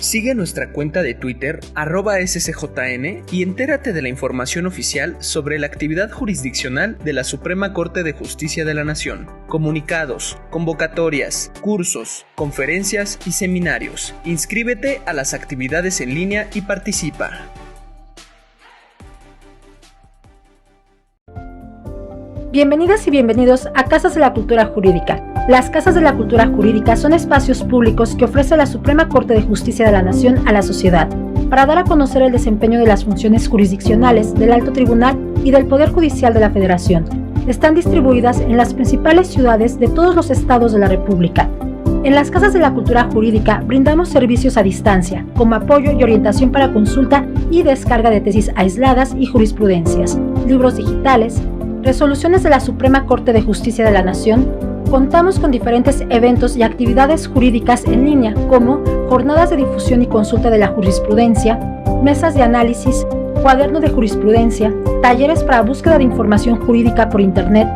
Sigue nuestra cuenta de Twitter, @SCJN, y entérate de la información oficial sobre la actividad jurisdiccional de la Suprema Corte de Justicia de la Nación. Comunicados, convocatorias, cursos, conferencias y seminarios. Inscríbete a las actividades en línea y participa. Bienvenidas y bienvenidos a Casas de la Cultura Jurídica. Las Casas de la Cultura Jurídica son espacios públicos que ofrece la Suprema Corte de Justicia de la Nación a la sociedad, para dar a conocer el desempeño de las funciones jurisdiccionales del Alto Tribunal y del Poder Judicial de la Federación. Están distribuidas en las principales ciudades de todos los estados de la República. En las Casas de la Cultura Jurídica brindamos servicios a distancia, como apoyo y orientación para consulta y descarga de tesis aisladas y jurisprudencias, libros digitales, resoluciones de la Suprema Corte de Justicia de la Nación. Contamos con diferentes eventos y actividades jurídicas en línea, como jornadas de difusión y consulta de la jurisprudencia, mesas de análisis, cuaderno de jurisprudencia, talleres para búsqueda de información jurídica por Internet,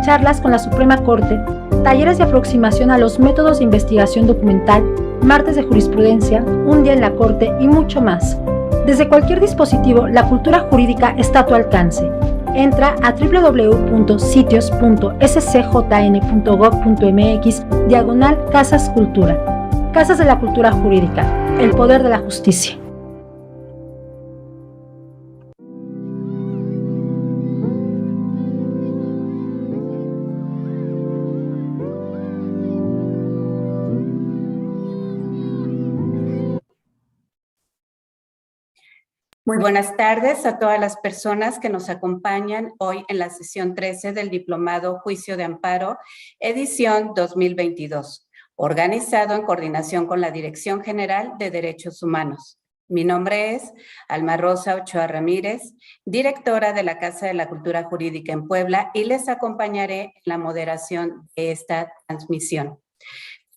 charlas con la Suprema Corte, talleres de aproximación a los métodos de investigación documental, martes de jurisprudencia, un día en la Corte y mucho más. Desde cualquier dispositivo, la cultura jurídica está a tu alcance. Entra a www.sitios.scjn.gov.mx/Casas Cultura. Casas de la Cultura Jurídica, el poder de la justicia. Muy buenas tardes a todas las personas que nos acompañan hoy en la sesión 13 del Diplomado Juicio de Amparo, edición 2022, organizado en coordinación con la Dirección General de Derechos Humanos. Mi nombre es Alma Rosa Ochoa Ramírez, directora de la Casa de la Cultura Jurídica en Puebla, y les acompañaré en la moderación de esta transmisión.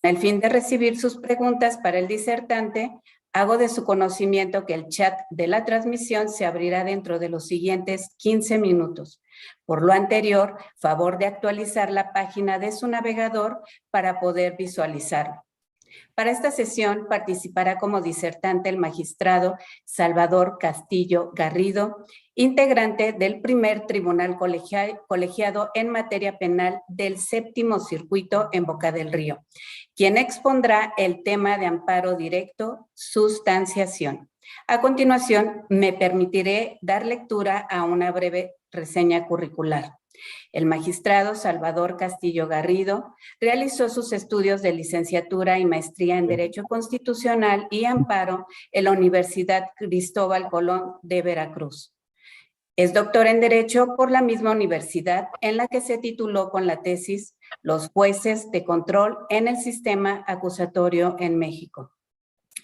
Con el fin de recibir sus preguntas para el disertante, hago de su conocimiento que el chat de la transmisión se abrirá dentro de los siguientes 15 minutos. Por lo anterior, favor de actualizar la página de su navegador para poder visualizarlo. Para esta sesión participará como disertante el magistrado Salvador Castillo Garrido, integrante del primer tribunal colegiado en materia penal del Séptimo Circuito en Boca del Río, quien expondrá el tema de amparo directo, sustanciación. A continuación, me permitiré dar lectura a una breve reseña curricular. El magistrado Salvador Castillo Garrido realizó sus estudios de licenciatura y maestría en Derecho Constitucional y Amparo en la Universidad Cristóbal Colón de Veracruz. Es doctor en Derecho por la misma universidad, en la que se tituló con la tesis Los jueces de control en el sistema acusatorio en México.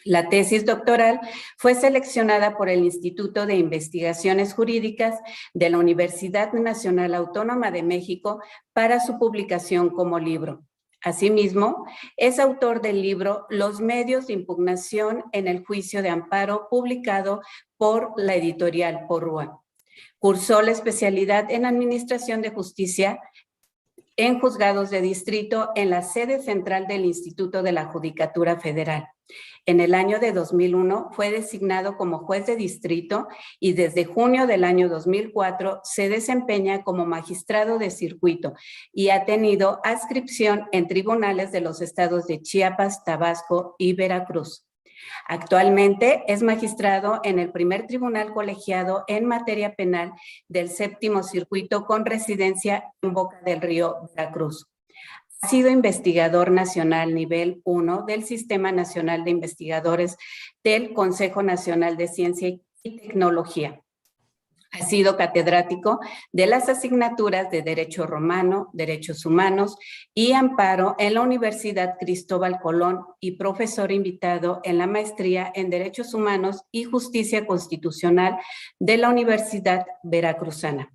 La tesis doctoral fue seleccionada por el Instituto de Investigaciones Jurídicas de la Universidad Nacional Autónoma de México para su publicación como libro. Asimismo, es autor del libro Los medios de impugnación en el juicio de amparo, publicado por la editorial Porrúa. Cursó la especialidad en Administración de Justicia en Juzgados de Distrito en la sede central del Instituto de la Judicatura Federal. En el año de 2001 fue designado como juez de distrito y desde junio del año 2004 se desempeña como magistrado de circuito y ha tenido adscripción en tribunales de los estados de Chiapas, Tabasco y Veracruz. Actualmente es magistrado en el primer tribunal colegiado en materia penal del Séptimo Circuito con residencia en Boca del Río, Veracruz. Ha sido investigador nacional nivel 1 del Sistema Nacional de Investigadores del Consejo Nacional de Ciencia y Tecnología. Ha sido catedrático de las asignaturas de Derecho Romano, Derechos Humanos y Amparo en la Universidad Cristóbal Colón y profesor invitado en la maestría en Derechos Humanos y Justicia Constitucional de la Universidad Veracruzana.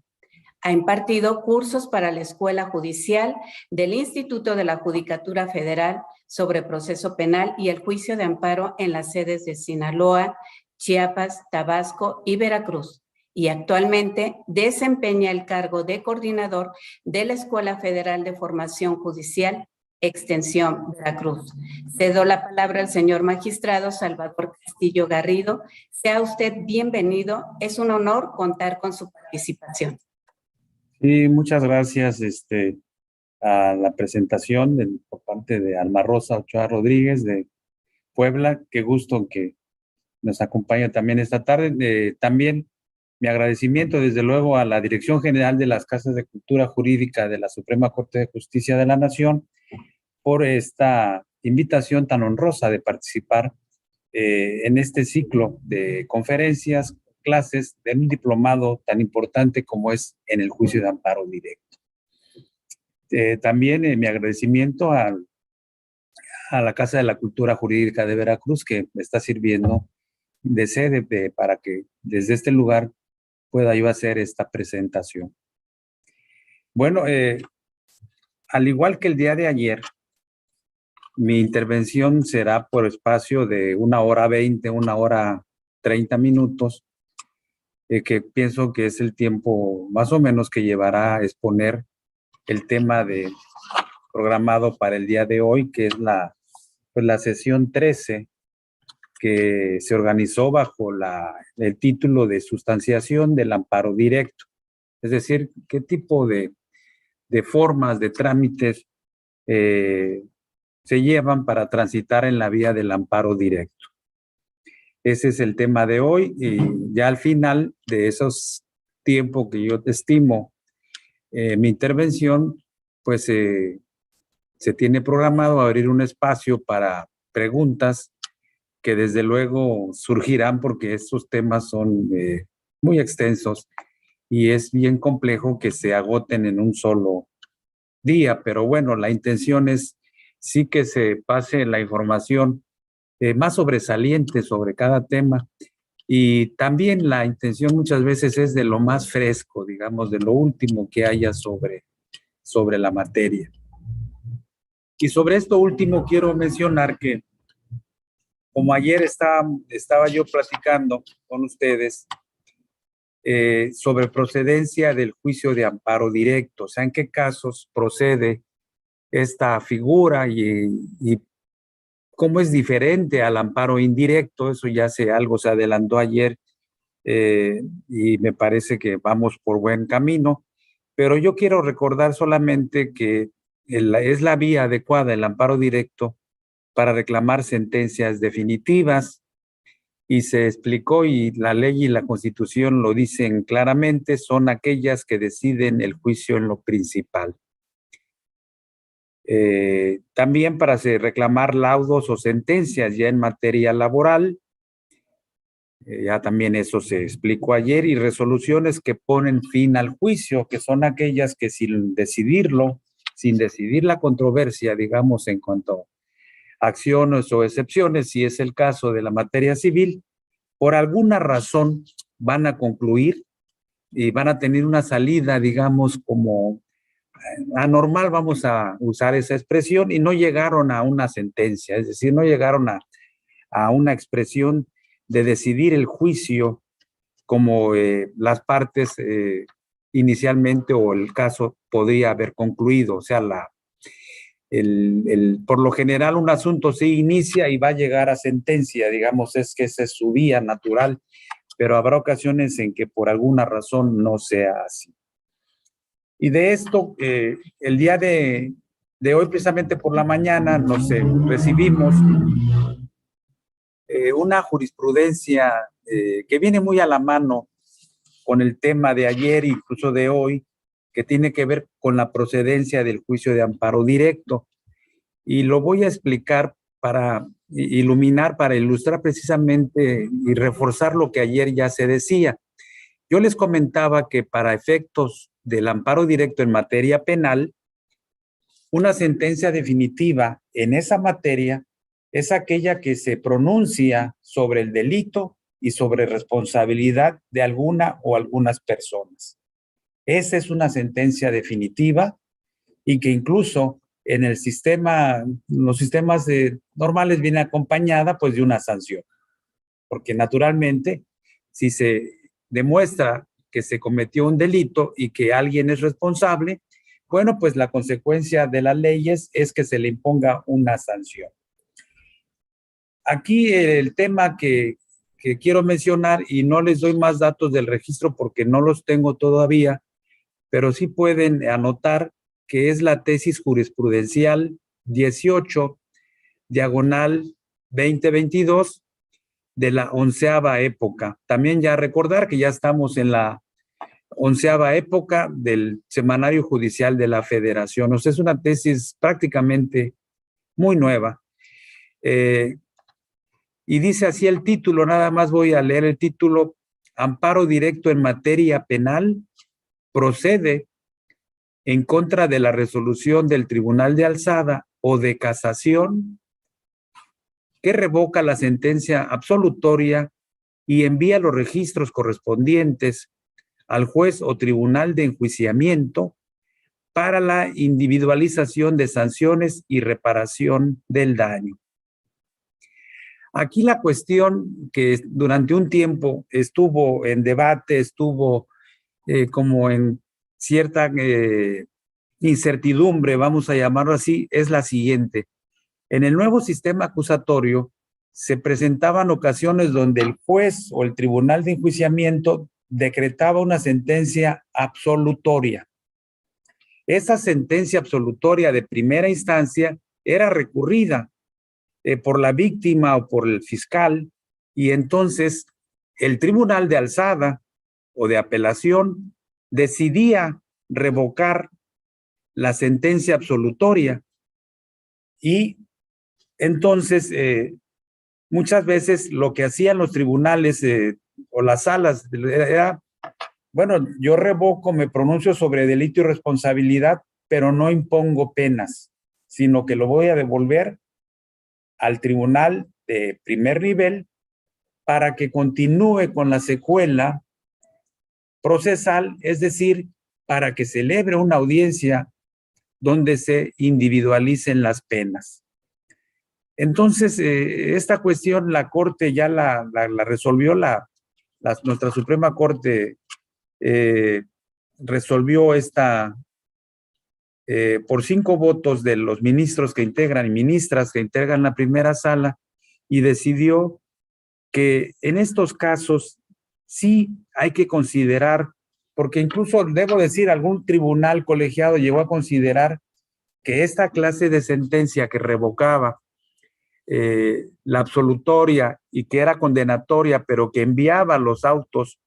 Ha impartido cursos para la Escuela Judicial del Instituto de la Judicatura Federal sobre proceso penal y el juicio de amparo en las sedes de Sinaloa, Chiapas, Tabasco y Veracruz. Y actualmente desempeña el cargo de coordinador de la Escuela Federal de Formación Judicial extensión Veracruz. Cedo la palabra al señor magistrado Salvador Castillo Garrido. Sea usted bienvenido. Es un honor contar con su participación. Sí, muchas gracias a la presentación por parte de Alma Rosa Ochoa Rodríguez de Puebla. Qué gusto que nos acompaña también esta tarde. También mi agradecimiento, desde luego, a la Dirección General de las Casas de Cultura Jurídica de la Suprema Corte de Justicia de la Nación por esta invitación tan honrosa de participar en este ciclo de conferencias, clases de un diplomado tan importante como es en el juicio de amparo directo. También mi agradecimiento a la Casa de la Cultura Jurídica de Veracruz, que me está sirviendo de sede para que desde este lugar pueda yo hacer esta presentación. Bueno, al igual que el día de ayer, mi intervención será por espacio de 1h20, 1h30 minutos, que pienso que es el tiempo más o menos que llevará a exponer el tema programado para el día de hoy, que es la sesión 13, que se organizó bajo el título de sustanciación del amparo directo. Es decir, qué tipo de formas, de trámites se llevan para transitar en la vía del amparo directo. Ese es el tema de hoy, y ya al final de esos tiempos que yo estimo mi intervención, pues se tiene programado abrir un espacio para preguntas que desde luego surgirán, porque estos temas son muy extensos y es bien complejo que se agoten en un solo día, pero bueno, la intención es sí que se pase la información más sobresaliente sobre cada tema, y también la intención muchas veces es de lo más fresco, digamos, de lo último que haya sobre la materia. Y sobre esto último quiero mencionar que, como ayer estaba yo platicando con ustedes sobre procedencia del juicio de amparo directo, o sea, en qué casos procede esta figura y cómo es diferente al amparo indirecto. Eso ya algo se adelantó ayer y me parece que vamos por buen camino, pero yo quiero recordar solamente que es la vía adecuada, el amparo directo, para reclamar sentencias definitivas, y se explicó, y la ley y la Constitución lo dicen claramente, son aquellas que deciden el juicio en lo principal. También para reclamar laudos o sentencias ya en materia laboral, ya también eso se explicó ayer, y resoluciones que ponen fin al juicio, que son aquellas que sin decidir la controversia, digamos, en cuanto a acciones o excepciones, si es el caso de la materia civil, por alguna razón van a concluir y van a tener una salida, digamos, como anormal, vamos a usar esa expresión, y no llegaron a una sentencia, es decir, no llegaron a una expresión de decidir el juicio como las partes inicialmente o el caso podría haber concluido. O sea, por lo general un asunto sí inicia y va a llegar a sentencia, digamos, es que esa es su vía natural, pero habrá ocasiones en que por alguna razón no sea así. Y de esto, el día de hoy, precisamente por la mañana, recibimos una jurisprudencia que viene muy a la mano con el tema de ayer, incluso de hoy, que tiene que ver con la procedencia del juicio de amparo directo. Y lo voy a explicar para ilustrar precisamente y reforzar lo que ayer ya se decía. Yo les comentaba que para efectos del amparo directo en materia penal, una sentencia definitiva en esa materia es aquella que se pronuncia sobre el delito y sobre responsabilidad de alguna o algunas personas. Esa es una sentencia definitiva, y que incluso en los sistemas normales viene acompañada pues de una sanción, porque naturalmente si se demuestra que se cometió un delito y que alguien es responsable, bueno, pues la consecuencia de las leyes es que se le imponga una sanción. Aquí el tema que quiero mencionar, y no les doy más datos del registro porque no los tengo todavía, pero sí pueden anotar que es la tesis jurisprudencial 18, diagonal 2022, de la 11ª época. También ya recordar que ya estamos en la 11ª época del Semanario Judicial de la Federación. O sea, es una tesis prácticamente muy nueva. Y dice así el título, nada más voy a leer el título: Amparo directo en materia penal procede en contra de la resolución del Tribunal de Alzada o de Casación que revoca la sentencia absolutoria y envía los registros correspondientes al juez o tribunal de enjuiciamiento para la individualización de sanciones y reparación del daño. Aquí la cuestión que durante un tiempo estuvo en debate, estuvo como en cierta incertidumbre, vamos a llamarlo así, es la siguiente. En el nuevo sistema acusatorio se presentaban ocasiones donde el juez o el tribunal de enjuiciamiento decretaba una sentencia absolutoria. Esa sentencia absolutoria de primera instancia era recurrida por la víctima o por el fiscal, y entonces el tribunal de alzada o de apelación decidía revocar la sentencia absolutoria. Y entonces muchas veces lo que hacían los tribunales o las salas era, bueno, yo revoco, me pronuncio sobre delito y responsabilidad, pero no impongo penas, sino que lo voy a devolver al tribunal de primer nivel para que continúe con la secuela procesal, es decir, para que celebre una audiencia donde se individualicen las penas. Entonces, esta cuestión la Corte ya la resolvió, nuestra Suprema Corte resolvió esta por 5 votos de los ministros que integran y ministras que integran la primera sala, y decidió que en estos casos sí hay que considerar, porque incluso debo decir, algún tribunal colegiado llegó a considerar que esta clase de sentencia que revocaba la absolutoria y que era condenatoria, pero que enviaba los autos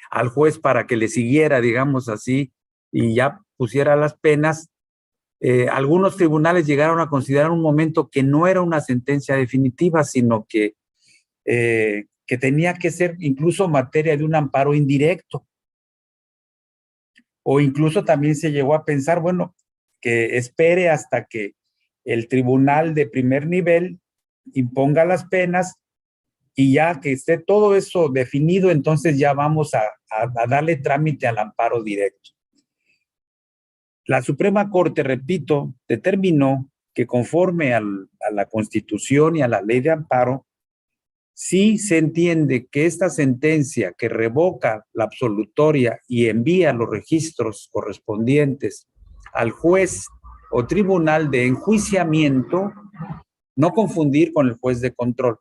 al juez para que le siguiera, digamos así, y ya pusiera las penas, algunos tribunales llegaron a considerar un momento que no era una sentencia definitiva, sino que tenía que ser incluso materia de un amparo indirecto. O incluso también se llegó a pensar, bueno, que espere hasta que el tribunal de primer nivel imponga las penas, y ya que esté todo eso definido, entonces ya vamos a darle trámite al amparo directo. La Suprema Corte, repito, determinó que conforme a la Constitución y a la Ley de Amparo, sí se entiende que esta sentencia que revoca la absolutoria y envía los registros correspondientes al juez o tribunal de enjuiciamiento, no confundir con el juez de control.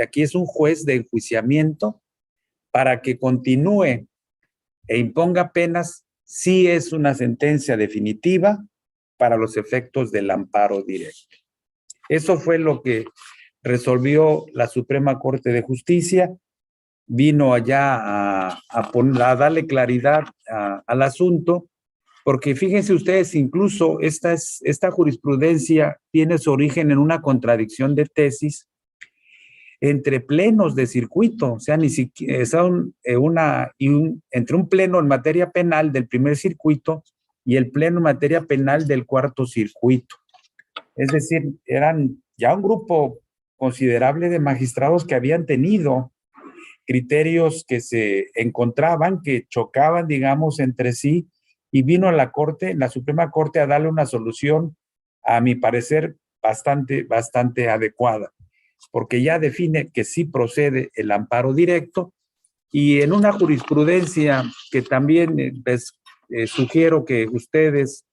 Aquí es un juez de enjuiciamiento para que continúe e imponga penas, sí es una sentencia definitiva para los efectos del amparo directo. Eso fue lo que resolvió la Suprema Corte de Justicia. Vino allá a darle claridad al asunto, porque fíjense ustedes, incluso esta jurisprudencia tiene su origen en una contradicción de tesis entre plenos de circuito, o sea, ni siquiera entre un pleno en materia penal del primer circuito y el pleno en materia penal del cuarto circuito. Es decir, eran ya un grupo considerable de magistrados que habían tenido criterios que se encontraban, que chocaban, digamos, entre sí, y vino a la Suprema Corte, a darle una solución, a mi parecer, bastante adecuada, porque ya define que sí procede el amparo directo, y en una jurisprudencia que también sugiero que ustedes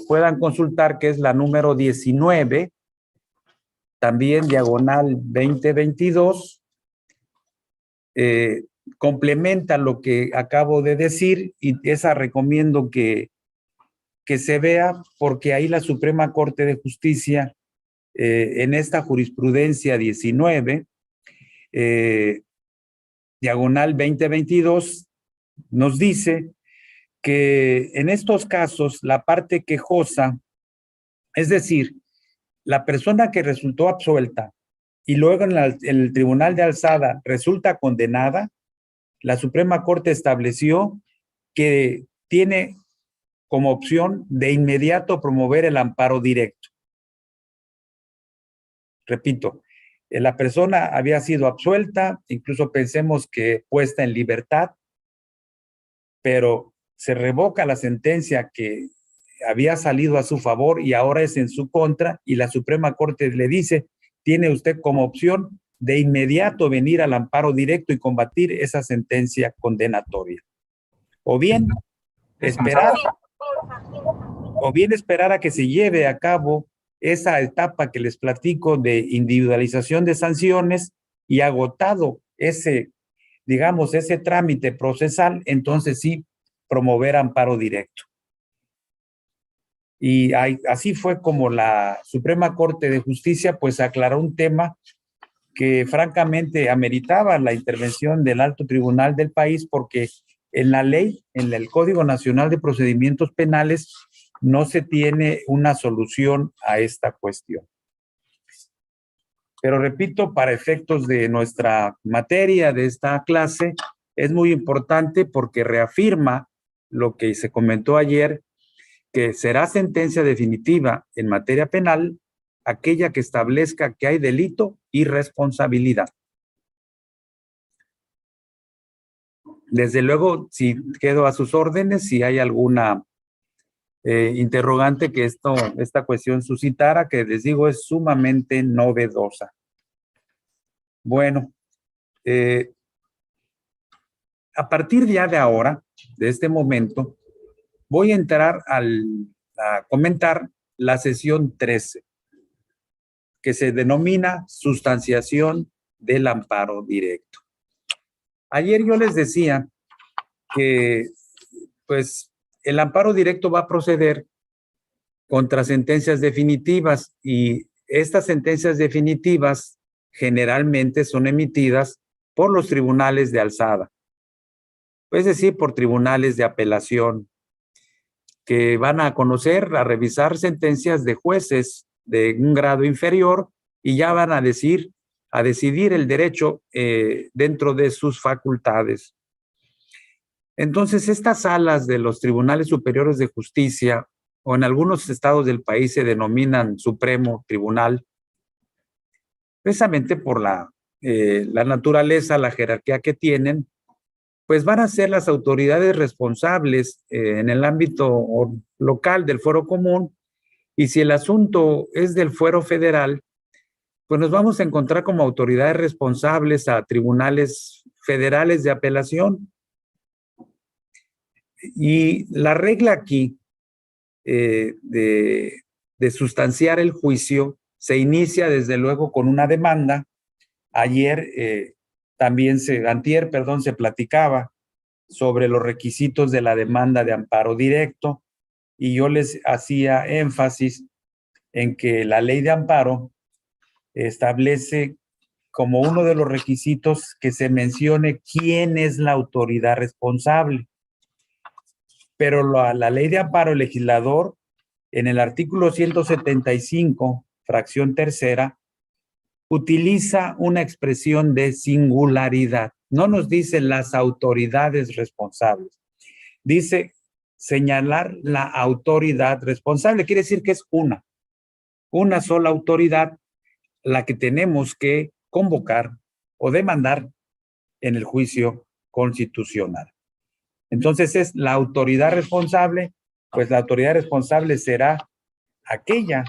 puedan consultar, que es la número 19, también diagonal 2022, complementa lo que acabo de decir y esa recomiendo que se vea, porque ahí la Suprema Corte de Justicia, en esta jurisprudencia 19, diagonal 2022, nos dice que en estos casos la parte quejosa, es decir, la persona que resultó absuelta y luego en el Tribunal de Alzada resulta condenada, la Suprema Corte estableció que tiene como opción de inmediato promover el amparo directo. Repito, la persona había sido absuelta, incluso pensemos que puesta en libertad, pero se revoca la sentencia que había salido a su favor y ahora es en su contra, y la Suprema Corte le dice, tiene usted como opción de inmediato venir al amparo directo y combatir esa sentencia condenatoria. O bien esperar a que se lleve a cabo esa etapa que les platico de individualización de sanciones, y agotado ese trámite procesal, entonces sí promover amparo directo. Y así fue como la Suprema Corte de Justicia pues aclaró un tema que francamente ameritaba la intervención del alto tribunal del país, porque en la ley, en el Código Nacional de Procedimientos Penales, no se tiene una solución a esta cuestión. Pero repito, para efectos de nuestra materia, de esta clase, es muy importante porque reafirma lo que se comentó ayer, que será sentencia definitiva en materia penal aquella que establezca que hay delito y responsabilidad. Desde luego, si quedo a sus órdenes, si hay alguna interrogante que esta cuestión suscitara, que les digo es sumamente novedosa. Bueno, a partir ya de ahora, de este momento, voy a entrar a comentar la sesión 13, que se denomina sustanciación del amparo directo. Ayer yo les decía que pues el amparo directo va a proceder contra sentencias definitivas, y estas sentencias definitivas generalmente son emitidas por los tribunales de alzada, es decir, por tribunales de apelación, que van a revisar sentencias de jueces de un grado inferior y ya van a decidir el derecho dentro de sus facultades. Entonces, estas salas de los tribunales superiores de justicia, o en algunos estados del país se denominan Supremo Tribunal, precisamente por la naturaleza, la jerarquía que tienen, pues van a ser las autoridades responsables en el ámbito local del fuero común, y si el asunto es del fuero federal, pues nos vamos a encontrar como autoridades responsables a tribunales federales de apelación. Y la regla aquí de sustanciar el juicio se inicia desde luego con una demanda. Antier, se platicaba sobre los requisitos de la demanda de amparo directo, y yo les hacía énfasis en que la ley de amparo establece como uno de los requisitos que se mencione quién es la autoridad responsable. Pero la ley de amparo, el legislador, en el artículo 175, fracción tercera, utiliza una expresión de singularidad. No nos dice las autoridades responsables. Dice señalar la autoridad responsable. Quiere decir que es una sola autoridad la que tenemos que convocar o demandar en el juicio constitucional. Entonces es la autoridad responsable, pues la autoridad responsable será aquella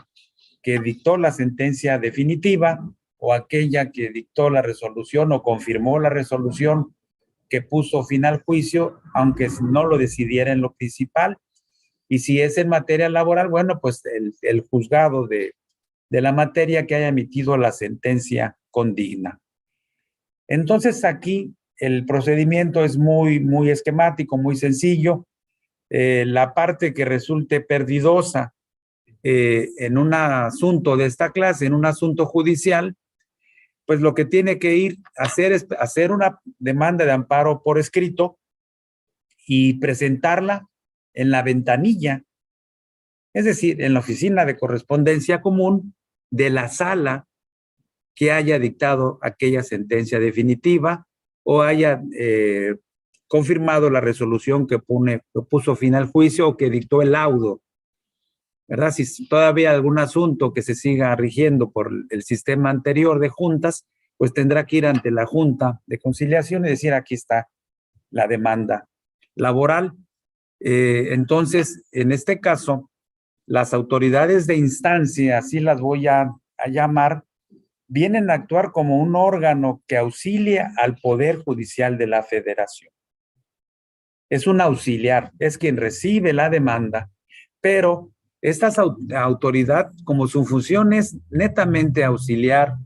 que dictó la sentencia definitiva o aquella que dictó la resolución o confirmó la resolución que puso fin al juicio, aunque no lo decidiera en lo principal. Y si es en materia laboral, bueno, pues el juzgado de la materia que haya emitido la sentencia condigna. Entonces aquí el procedimiento es muy esquemático, muy sencillo. La parte que resulte perdidosa en un asunto de esta clase, en un asunto judicial, pues lo que tiene que ir a hacer es hacer una demanda de amparo por escrito y presentarla en la ventanilla, es decir, en la oficina de correspondencia común de la sala que haya dictado aquella sentencia definitiva o haya confirmado la resolución que puso fin al juicio o que dictó el laudo, ¿verdad? Si todavía hay algún asunto que se siga rigiendo por el sistema anterior de juntas, pues tendrá que ir ante la Junta de Conciliación y decir, aquí está la demanda laboral. Entonces, en este caso, las autoridades de instancia, así las voy a llamar, vienen a actuar como un órgano que auxilia al Poder Judicial de la Federación. Es un auxiliar, es quien recibe la demanda, pero esta autoridad, como su función es netamente auxiliar,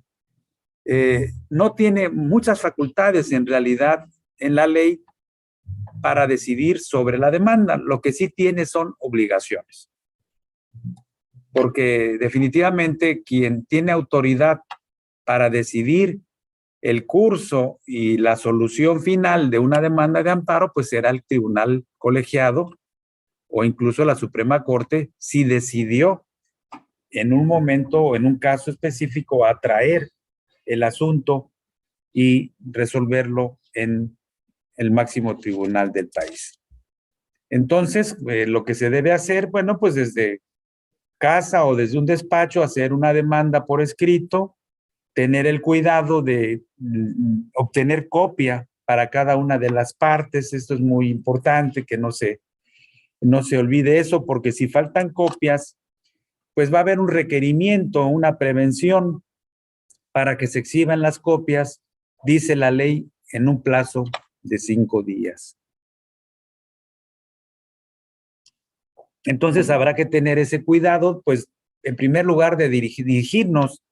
no tiene muchas facultades en realidad en la ley para decidir sobre la demanda. Lo que sí tiene son obligaciones. Porque definitivamente quien tiene autoridad para decidir el curso y la solución final de una demanda de amparo, pues será el tribunal colegiado o incluso la Suprema Corte si decidió en un momento o en un caso específico atraer el asunto y resolverlo en el máximo tribunal del país. Entonces, lo que se debe hacer, bueno, pues desde casa o desde un despacho hacer una demanda por escrito, tener el cuidado de obtener copia para cada una de las partes. Esto es muy importante, que no se olvide eso, porque si faltan copias, pues va a haber un requerimiento, una prevención para que se exhiban las copias, dice la ley, en un plazo de 5 días. Entonces habrá que tener ese cuidado, pues en primer lugar de dirigirnos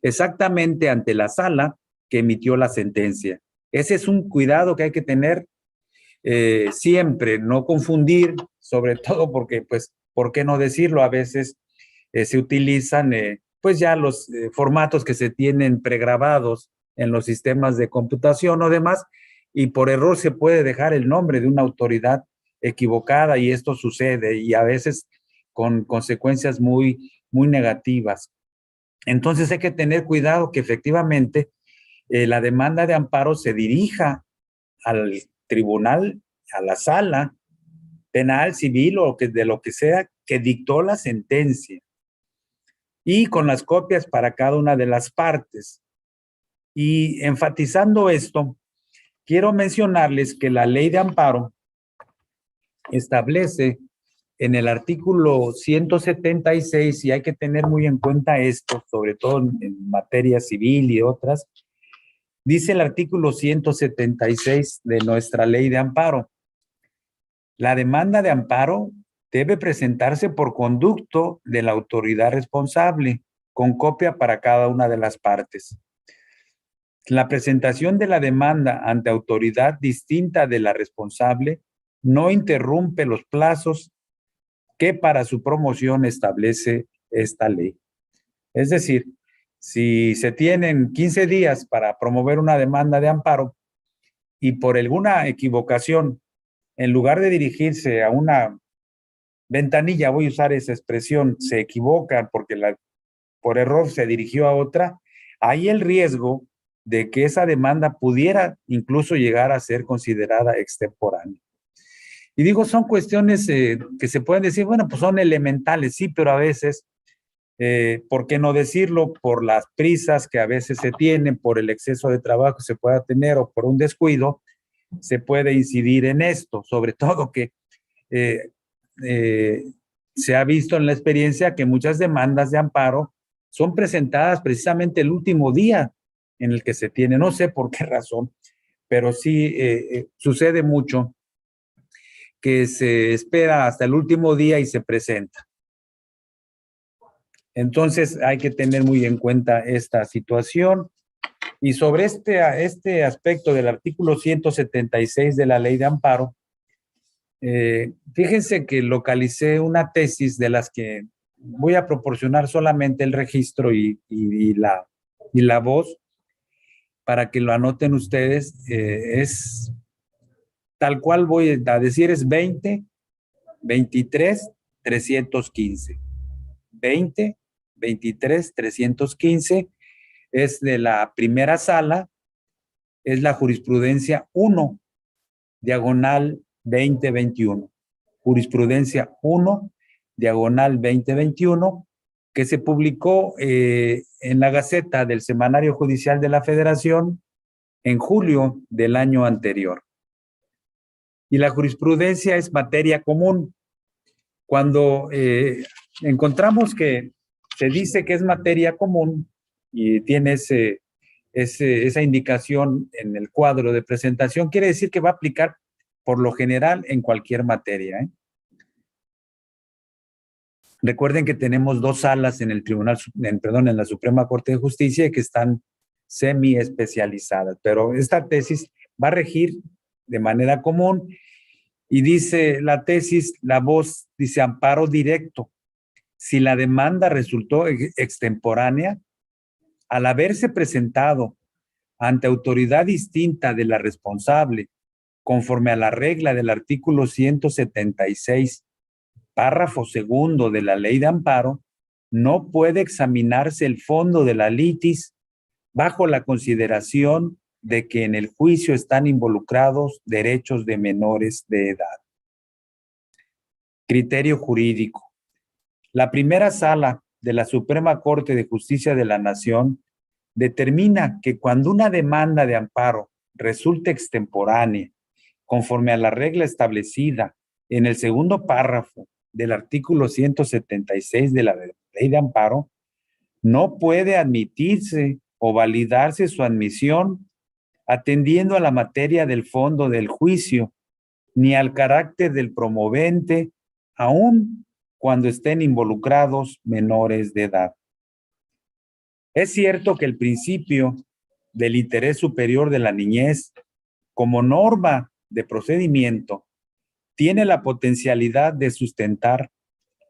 exactamente ante la sala que emitió la sentencia. Ese es un cuidado que hay que tener siempre, no confundir, sobre todo porque, pues, ¿por qué no decirlo? A veces se utilizan pues ya los formatos que se tienen pregrabados en los sistemas de computación o demás, y por error se puede dejar el nombre de una autoridad equivocada y esto sucede y a veces con consecuencias muy negativas. Entonces hay que tener cuidado que efectivamente la demanda de amparo se dirija al tribunal, a la sala penal, civil o de lo que sea que dictó la sentencia y con las copias para cada una de las partes. Y enfatizando esto, quiero mencionarles que la ley de amparo establece en el artículo 176, y hay que tener muy en cuenta esto, sobre todo en materia civil y otras, dice el artículo 176 de nuestra ley de amparo: la demanda de amparo debe presentarse por conducto de la autoridad responsable, con copia para cada una de las partes. La presentación de la demanda ante autoridad distinta de la responsable no interrumpe los plazos que para su promoción establece esta ley. Es decir, si se tienen 15 días para promover una demanda de amparo y por alguna equivocación, en lugar de dirigirse a una ventanilla, voy a usar esa expresión, se equivocan porque por error se dirigió a otra, hay el riesgo de que esa demanda pudiera incluso llegar a ser considerada extemporánea. Y digo, son cuestiones que se pueden decir, bueno, pues son elementales, sí, pero a veces, ¿por qué no decirlo? Por las prisas que a veces se tienen, por el exceso de trabajo que se pueda tener o por un descuido, se puede incidir en esto, sobre todo que se ha visto en la experiencia que muchas demandas de amparo son presentadas precisamente el último día en el que se tiene, no sé por qué razón, pero sí sucede mucho que se espera hasta el último día y se presenta. Entonces hay que tener muy en cuenta esta situación. Y sobre este aspecto del artículo 176 de la Ley de Amparo, fíjense que localicé una tesis de las que voy a proporcionar solamente el registro y la voz para que lo anoten ustedes. Es tal cual voy a decir, es 20, 23, 315. 20, 23, 315 es de la primera sala, es la jurisprudencia 1, diagonal 2021. Jurisprudencia 1, diagonal 2021, que se publicó en la Gaceta del Semanario Judicial de la Federación en julio del año anterior. Y la jurisprudencia es materia común. Cuando encontramos que se dice que es materia común y tiene esa indicación en el cuadro de presentación, quiere decir que va a aplicar por lo general en cualquier materia. Recuerden que tenemos dos salas en el en la Suprema Corte de Justicia que están semi especializadas, pero esta tesis va a regir de manera común. Y dice la tesis, la voz dice amparo directo. Si la demanda resultó extemporánea, al haberse presentado ante autoridad distinta de la responsable, conforme a la regla del artículo 176, párrafo segundo de la Ley de Amparo, no puede examinarse el fondo de la litis bajo la consideración de que en el juicio están involucrados derechos de menores de edad. Criterio jurídico. La primera sala de la Suprema Corte de Justicia de la Nación determina que cuando una demanda de amparo resulta extemporánea, conforme a la regla establecida en el segundo párrafo del artículo 176 de la Ley de Amparo, no puede admitirse o validarse su admisión atendiendo a la materia del fondo del juicio, ni al carácter del promovente, aun cuando estén involucrados menores de edad. Es cierto que el principio del interés superior de la niñez, como norma de procedimiento, tiene la potencialidad de sustentar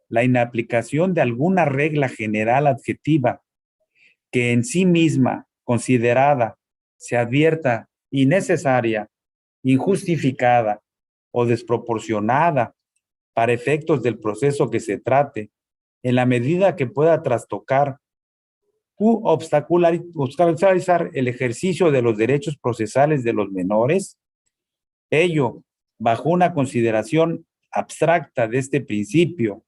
la inaplicación de alguna regla general adjetiva que en sí misma, considerada, se advierta innecesaria, injustificada o desproporcionada para efectos del proceso que se trate, en la medida que pueda trastocar u obstaculizar el ejercicio de los derechos procesales de los menores, ello bajo una consideración abstracta de este principio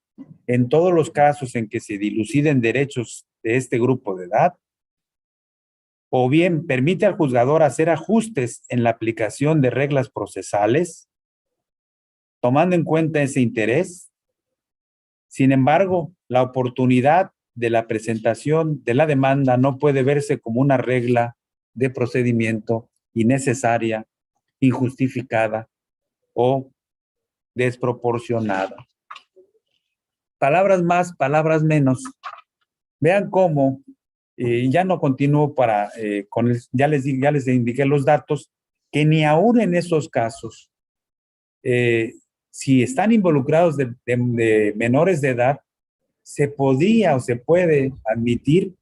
en todos los casos en que se diluciden derechos de este grupo de edad, o bien permite al juzgador hacer ajustes en la aplicación de reglas procesales, tomando en cuenta ese interés. Sin embargo, la oportunidad de la presentación de la demanda no puede verse como una regla de procedimiento innecesaria, injustificada o desproporcionada. Palabras más, palabras menos. Vean cómo, ya no continúo ya les indiqué los datos, que ni aún en esos casos, si están involucrados de menores de edad, se podía o se puede admitir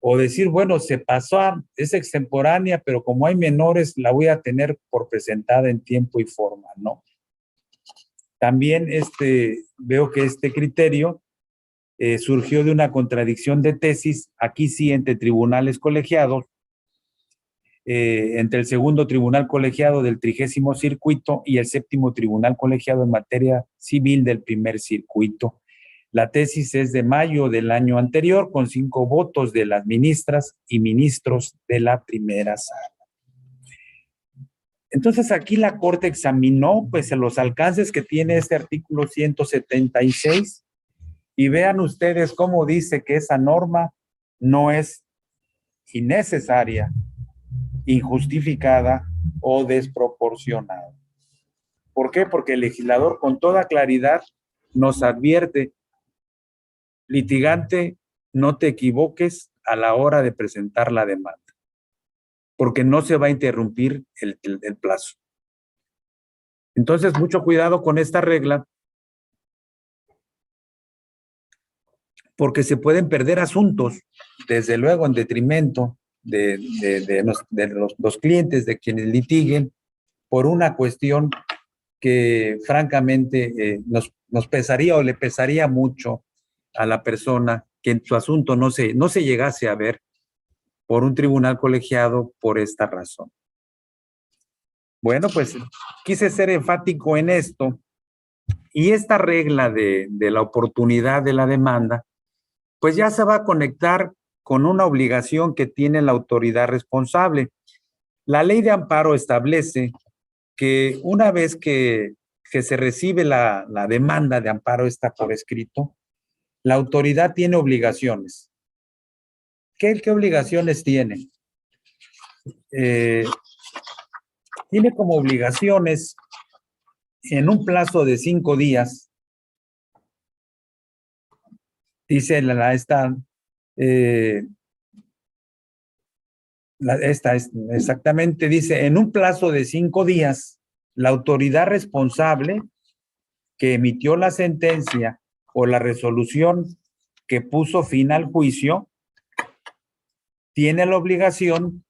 o decir, bueno, se pasó, es extemporánea, pero como hay menores, la voy a tener por presentada en tiempo y forma, ¿no? También veo que este criterio surgió de una contradicción de tesis, aquí sí, entre tribunales colegiados, entre el segundo tribunal colegiado del 30º circuito y el séptimo tribunal colegiado en materia civil del primer circuito. La tesis es de mayo del año anterior, con 5 votos de las ministras y ministros de la primera sala. Entonces aquí la Corte examinó pues los alcances que tiene este artículo 176 y vean ustedes cómo dice que esa norma no es innecesaria, injustificada o desproporcionada. ¿Por qué? Porque el legislador con toda claridad nos advierte: litigante, no te equivoques a la hora de presentar la demanda, porque no se va a interrumpir el plazo. Entonces, mucho cuidado con esta regla, porque se pueden perder asuntos, desde luego en detrimento de los clientes, de quienes litiguen, por una cuestión que francamente nos pesaría o le pesaría mucho a la persona que en su asunto no se llegase a ver por un tribunal colegiado por esta razón. Bueno, pues quise ser enfático en esto, y esta regla de la oportunidad de la demanda, pues ya se va a conectar con una obligación que tiene la autoridad responsable. La ley de amparo establece que una vez que se recibe la demanda de amparo, está por escrito, la autoridad tiene obligaciones. ¿Qué obligaciones tiene? Tiene como obligaciones, en un plazo de 5 días, dice exactamente, dice, en un plazo de 5 días, la autoridad responsable que emitió la sentencia o la resolución que puso fin al juicio tiene la obligación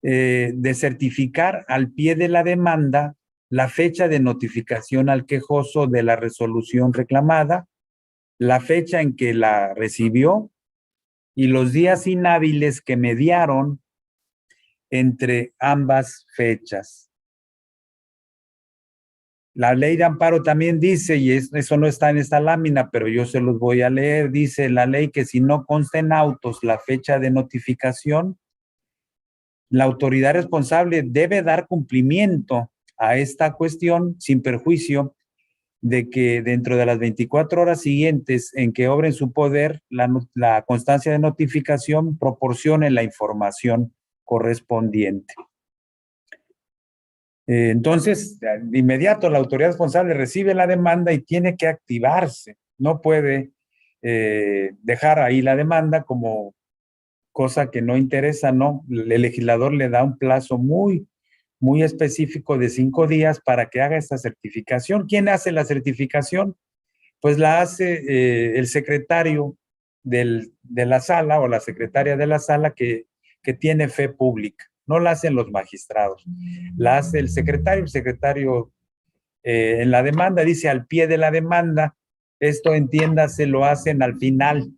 de certificar al pie de la demanda la fecha de notificación al quejoso de la resolución reclamada, la fecha en que la recibió y los días inhábiles que mediaron entre ambas fechas. La ley de amparo también dice, y eso no está en esta lámina, pero yo se los voy a leer, dice la ley que si no consta en autos la fecha de notificación, la autoridad responsable debe dar cumplimiento a esta cuestión sin perjuicio de que dentro de las 24 horas siguientes en que obre en su poder la constancia de notificación proporcione la información correspondiente. Entonces, de inmediato la autoridad responsable recibe la demanda y tiene que activarse. No puede dejar ahí la demanda como cosa que no interesa, no. El legislador le da un plazo muy específico de 5 días para que haga esta certificación. ¿Quién hace la certificación? Pues la hace el secretario de la sala o la secretaria de la sala que tiene fe pública. No la hacen los magistrados, la hace el secretario. El secretario en la demanda dice al pie de la demanda. Esto, entiéndase, lo hacen al final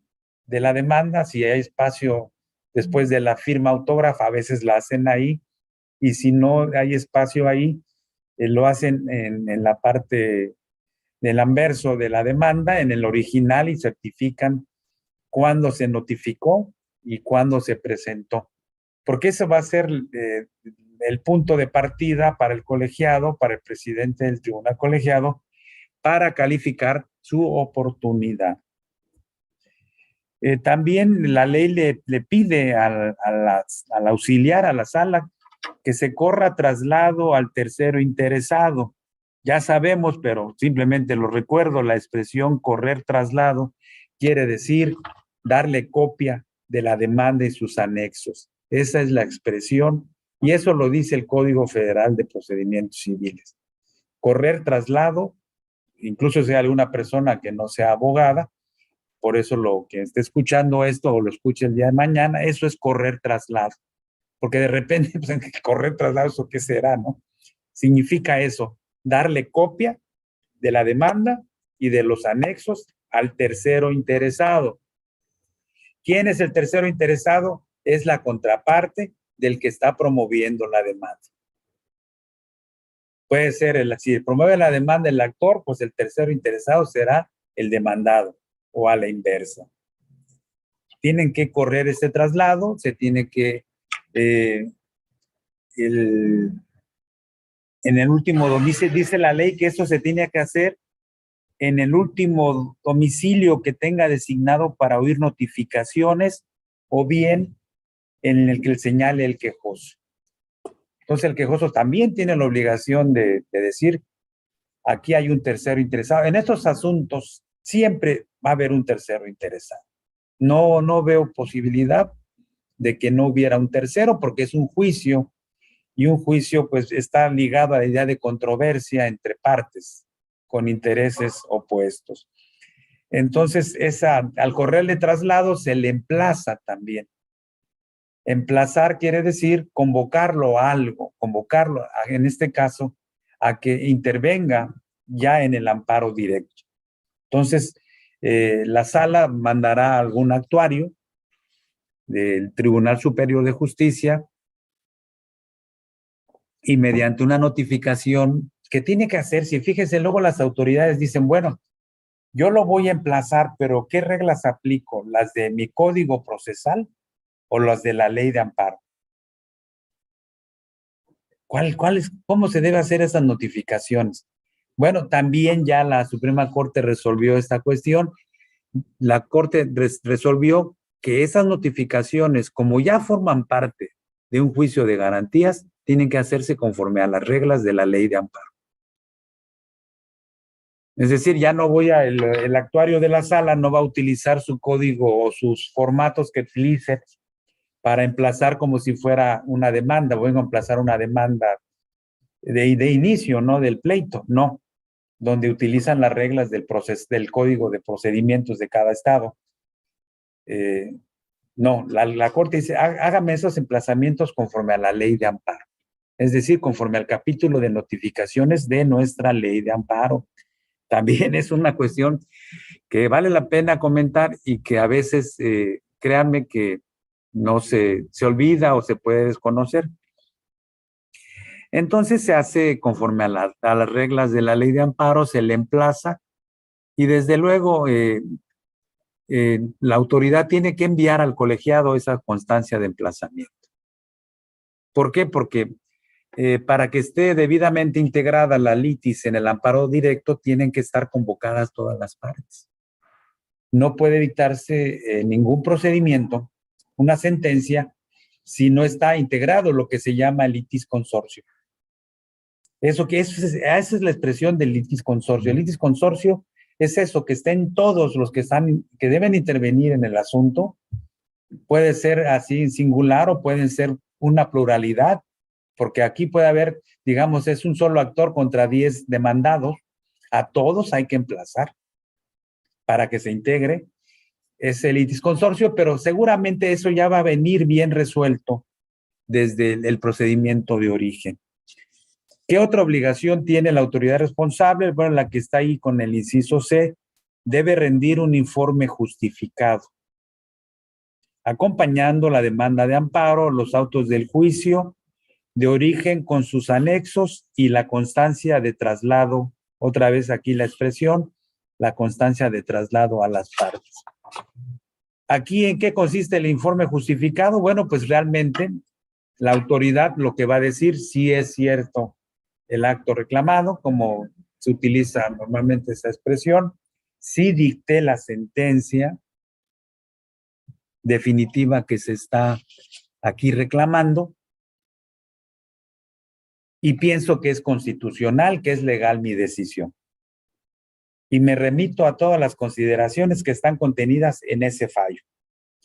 de la demanda. Si hay espacio después de la firma autógrafa, a veces la hacen ahí, y si no hay espacio ahí, lo hacen en la parte del anverso de la demanda, en el original, y certifican cuándo se notificó y cuándo se presentó. Porque eso va a ser el punto de partida para el colegiado, para el presidente del tribunal colegiado, para calificar su oportunidad. También la ley le pide al auxiliar, a la sala, que se corra traslado al tercero interesado. Ya sabemos, pero simplemente lo recuerdo, la expresión correr traslado quiere decir darle copia de la demanda y sus anexos. Esa es la expresión, y eso lo dice el Código Federal de Procedimientos Civiles. Correr traslado, incluso sea alguna persona que no sea abogada, por eso lo que esté escuchando esto o lo escuche el día de mañana, eso es correr traslado. Porque de repente, pues, correr traslado, ¿eso qué será, no? Significa eso, darle copia de la demanda y de los anexos al tercero interesado. ¿Quién es el tercero interesado? Es la contraparte del que está promoviendo la demanda. Puede ser, si promueve la demanda el actor, pues el tercero interesado será el demandado, o a la inversa. Tienen que correr este traslado, se tiene que, en el último, dice la ley que eso se tiene que hacer en el último domicilio que tenga designado para oír notificaciones, o bien en el que señale el quejoso. Entonces el quejoso también tiene la obligación de decir, aquí hay un tercero interesado. En estos asuntos siempre va a haber un tercero interesado. No veo posibilidad de que no hubiera un tercero, porque es un juicio, y un juicio pues está ligado a la idea de controversia entre partes con intereses opuestos. Entonces, al correr de traslado se le emplaza también. Emplazar quiere decir convocarlo a algo, convocarlo, en este caso, a que intervenga ya en el amparo directo. Entonces, la sala mandará algún actuario del Tribunal Superior de Justicia y mediante una notificación que tiene que hacerse, fíjense, luego las autoridades dicen, bueno, yo lo voy a emplazar, pero ¿qué reglas aplico? ¿Las de mi código procesal o las de la ley de amparo? ¿Cómo se debe hacer esas notificaciones? Bueno, también ya la Suprema Corte resolvió esta cuestión. La Corte resolvió que esas notificaciones, como ya forman parte de un juicio de garantías, tienen que hacerse conforme a las reglas de la ley de amparo. Es decir, ya no el actuario de la sala no va a utilizar su código o sus formatos que utilice para emplazar como si fuera una demanda. Voy a emplazar una demanda de inicio, ¿no? Del pleito, no. Donde utilizan las reglas del código de procedimientos de cada estado. No, la Corte dice, hágame esos emplazamientos conforme a la ley de amparo. Es decir, conforme al capítulo de notificaciones de nuestra ley de amparo. También es una cuestión que vale la pena comentar y que a veces, créanme que no se olvida o se puede desconocer. Entonces se hace conforme a las reglas de la ley de amparo, se le emplaza y desde luego la autoridad tiene que enviar al colegiado esa constancia de emplazamiento. ¿Por qué? Porque para que esté debidamente integrada la litis en el amparo directo, tienen que estar convocadas todas las partes. No puede dictarse ningún procedimiento, una sentencia, si no está integrado lo que se llama litis consorcio. Esa es la expresión del litis consorcio. El litis consorcio es eso, que estén todos los que deben intervenir en el asunto. Puede ser así singular o pueden ser una pluralidad, porque aquí puede haber, digamos, es un solo actor contra 10 demandados. A todos hay que emplazar para que se integre ese litis consorcio, pero seguramente eso ya va a venir bien resuelto desde el procedimiento de origen. ¿Qué otra obligación tiene la autoridad responsable? Bueno, la que está ahí con el inciso C, debe rendir un informe justificado, acompañando la demanda de amparo, los autos del juicio de origen con sus anexos y la constancia de traslado, otra vez aquí la expresión, la constancia de traslado a las partes. Aquí, ¿en qué consiste el informe justificado? Bueno, pues realmente la autoridad lo que va a decir si es cierto el acto reclamado, como se utiliza normalmente esa expresión, si dicté la sentencia definitiva que se está aquí reclamando y pienso que es constitucional, que es legal mi decisión. Y me remito a todas las consideraciones que están contenidas en ese fallo,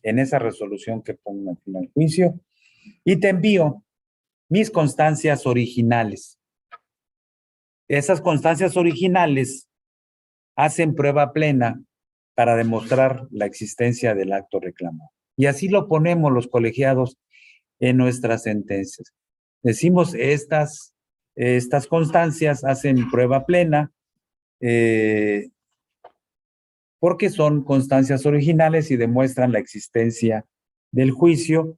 en esa resolución que pongo en el juicio, y te envío mis constancias originales. Esas constancias originales hacen prueba plena para demostrar la existencia del acto reclamado. Y así lo ponemos los colegiados en nuestras sentencias. Decimos estas constancias hacen prueba plena porque son constancias originales y demuestran la existencia del juicio.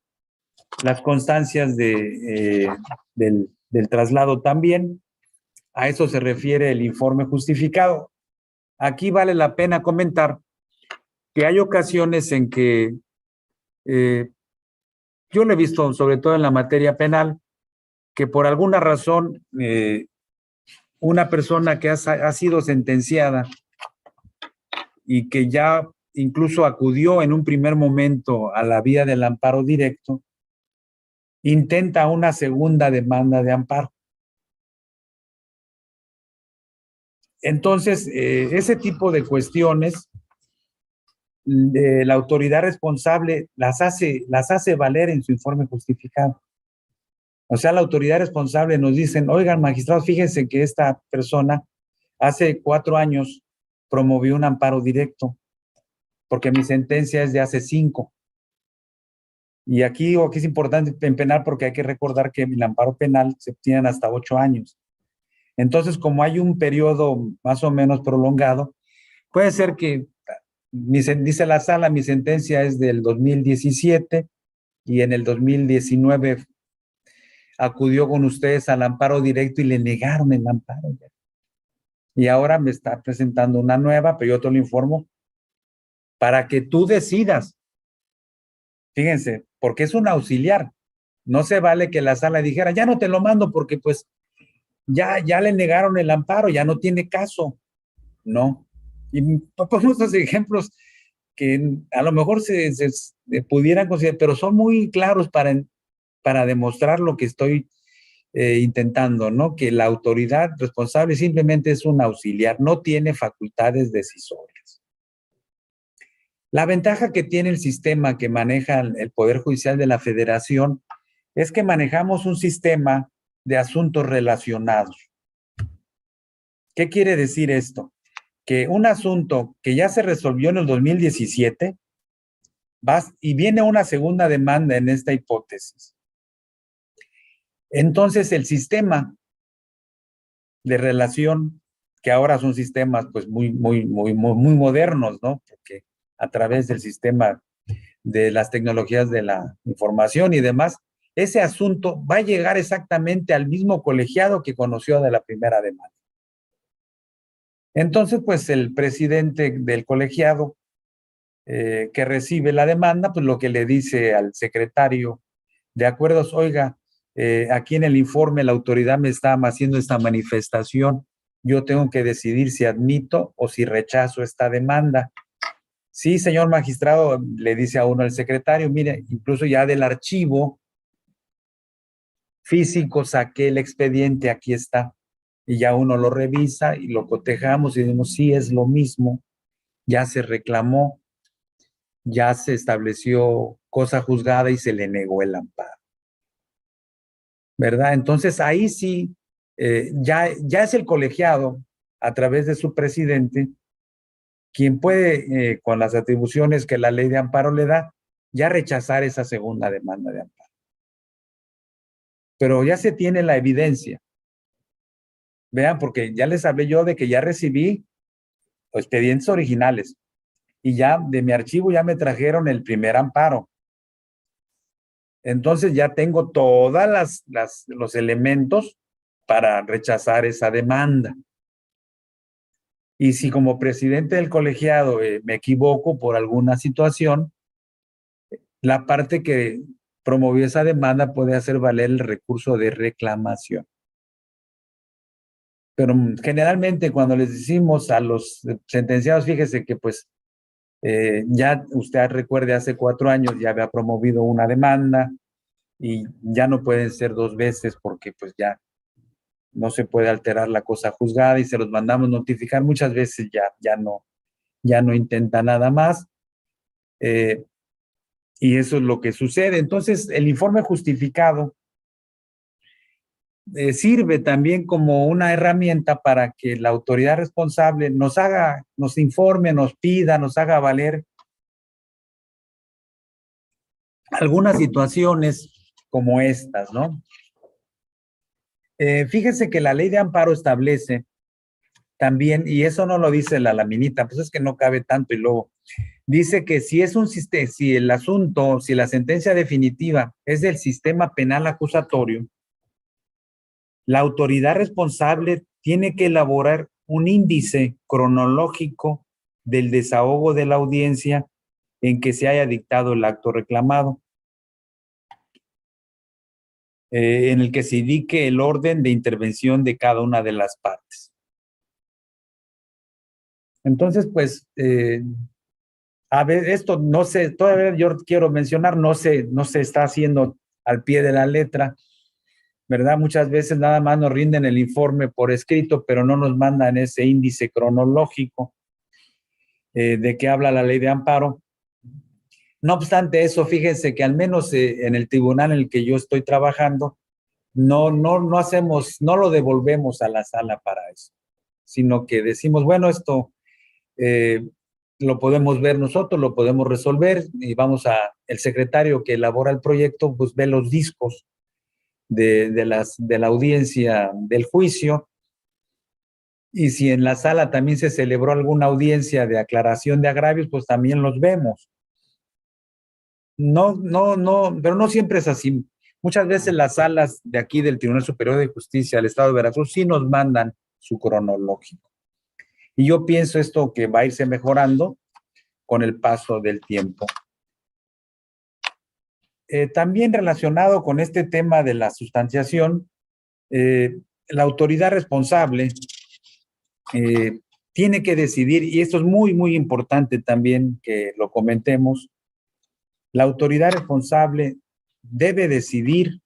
Las constancias del traslado también. A eso se refiere el informe justificado. Aquí vale la pena comentar que hay ocasiones en que yo lo he visto, sobre todo en la materia penal, que por alguna razón una persona que ha sido sentenciada y que ya incluso acudió en un primer momento a la vía del amparo directo, intenta una segunda demanda de amparo. Entonces, ese tipo de cuestiones, la autoridad responsable las hace valer en su informe justificado. O sea, la autoridad responsable nos dicen, oigan, magistrados, fíjense que esta persona hace 4 años promovió un amparo directo, porque mi sentencia es de hace 5. Y aquí es importante en penal porque hay que recordar que el amparo penal se obtienen hasta 8 años. Entonces, como hay un periodo más o menos prolongado, puede ser que, dice la sala, mi sentencia es del 2017 y en el 2019 acudió con ustedes al amparo directo y le negaron el amparo. Y ahora me está presentando una nueva, pero yo te lo informo para que tú decidas. Fíjense, porque es un auxiliar. No se vale que la sala dijera, ya no te lo mando porque pues ya le negaron el amparo, ya no tiene caso. No. Y ponemos estos ejemplos que a lo mejor se pudieran considerar, pero son muy claros para demostrar lo que estoy intentando, ¿no? Que la autoridad responsable simplemente es un auxiliar, no tiene facultades decisorias. La ventaja que tiene el sistema que maneja el Poder Judicial de la Federación es que manejamos un sistema de asuntos relacionados. ¿Qué quiere decir esto? Que un asunto que ya se resolvió en el 2017 y viene una segunda demanda en esta hipótesis. Entonces el sistema de relación, que ahora son sistemas pues muy modernos, ¿no? Porque a través del sistema de las tecnologías de la información y demás, ese asunto va a llegar exactamente al mismo colegiado que conoció de la primera demanda. Entonces, pues el presidente del colegiado que recibe la demanda, pues lo que le dice al secretario de acuerdos, oiga, aquí en el informe la autoridad me está haciendo esta manifestación, yo tengo que decidir si admito o si rechazo esta demanda. Sí, señor magistrado, le dice a uno el secretario, mire, incluso ya del archivo físico saqué el expediente, aquí está. Y ya uno lo revisa y lo cotejamos y decimos, sí, es lo mismo, ya se reclamó, ya se estableció cosa juzgada y se le negó el amparo. ¿Verdad? Entonces ahí sí, ya es el colegiado, a través de su presidente, quien puede, con las atribuciones que la ley de amparo le da, ya rechazar esa segunda demanda de amparo. Pero ya se tiene la evidencia. Vean, porque ya les hablé yo de que ya recibí expedientes originales y ya de mi archivo ya me trajeron el primer amparo. Entonces ya tengo todas los elementos para rechazar esa demanda. Y si como presidente del colegiado me equivoco por alguna situación, la parte que promovió esa demanda puede hacer valer el recurso de reclamación. Pero generalmente cuando les decimos a los sentenciados, fíjese que pues ya usted recuerde hace 4 años ya había promovido una demanda y ya no pueden ser 2 veces porque pues ya no se puede alterar la cosa juzgada y se los mandamos notificar. Muchas veces ya no intenta nada más. Y eso es lo que sucede. Entonces, el informe justificado sirve también como una herramienta para que la autoridad responsable nos informe, nos pida, nos haga valer algunas situaciones como estas, ¿no? Fíjense que la ley de amparo establece también, y eso no lo dice la laminita, pues es que no cabe tanto, y luego dice que si es un sistema, si el asunto, si la sentencia definitiva es del sistema penal acusatorio, la autoridad responsable tiene que elaborar un índice cronológico del desahogo de la audiencia en que se haya dictado el acto reclamado, en el que se indique el orden de intervención de cada una de las partes. Entonces, pues, a ver, esto no sé, todavía yo quiero mencionar, no se está haciendo al pie de la letra, ¿verdad? Muchas veces nada más nos rinden el informe por escrito, pero no nos mandan ese índice cronológico de que habla la ley de amparo. No obstante eso, fíjense que al menos en el tribunal en el que yo estoy trabajando, no lo devolvemos a la sala para eso, sino que decimos, bueno, esto lo podemos ver nosotros, lo podemos resolver, y el secretario que elabora el proyecto, pues ve los discos de la audiencia del juicio, y si en la sala también se celebró alguna audiencia de aclaración de agravios, pues también los vemos. No, pero no siempre es así. Muchas veces las salas de aquí del Tribunal Superior de Justicia del Estado de Veracruz sí nos mandan su cronológico. Y yo pienso esto que va a irse mejorando con el paso del tiempo. También relacionado con este tema de la sustanciación, la autoridad responsable tiene que decidir, y esto es muy, muy importante también que lo comentemos, la autoridad responsable debe decidir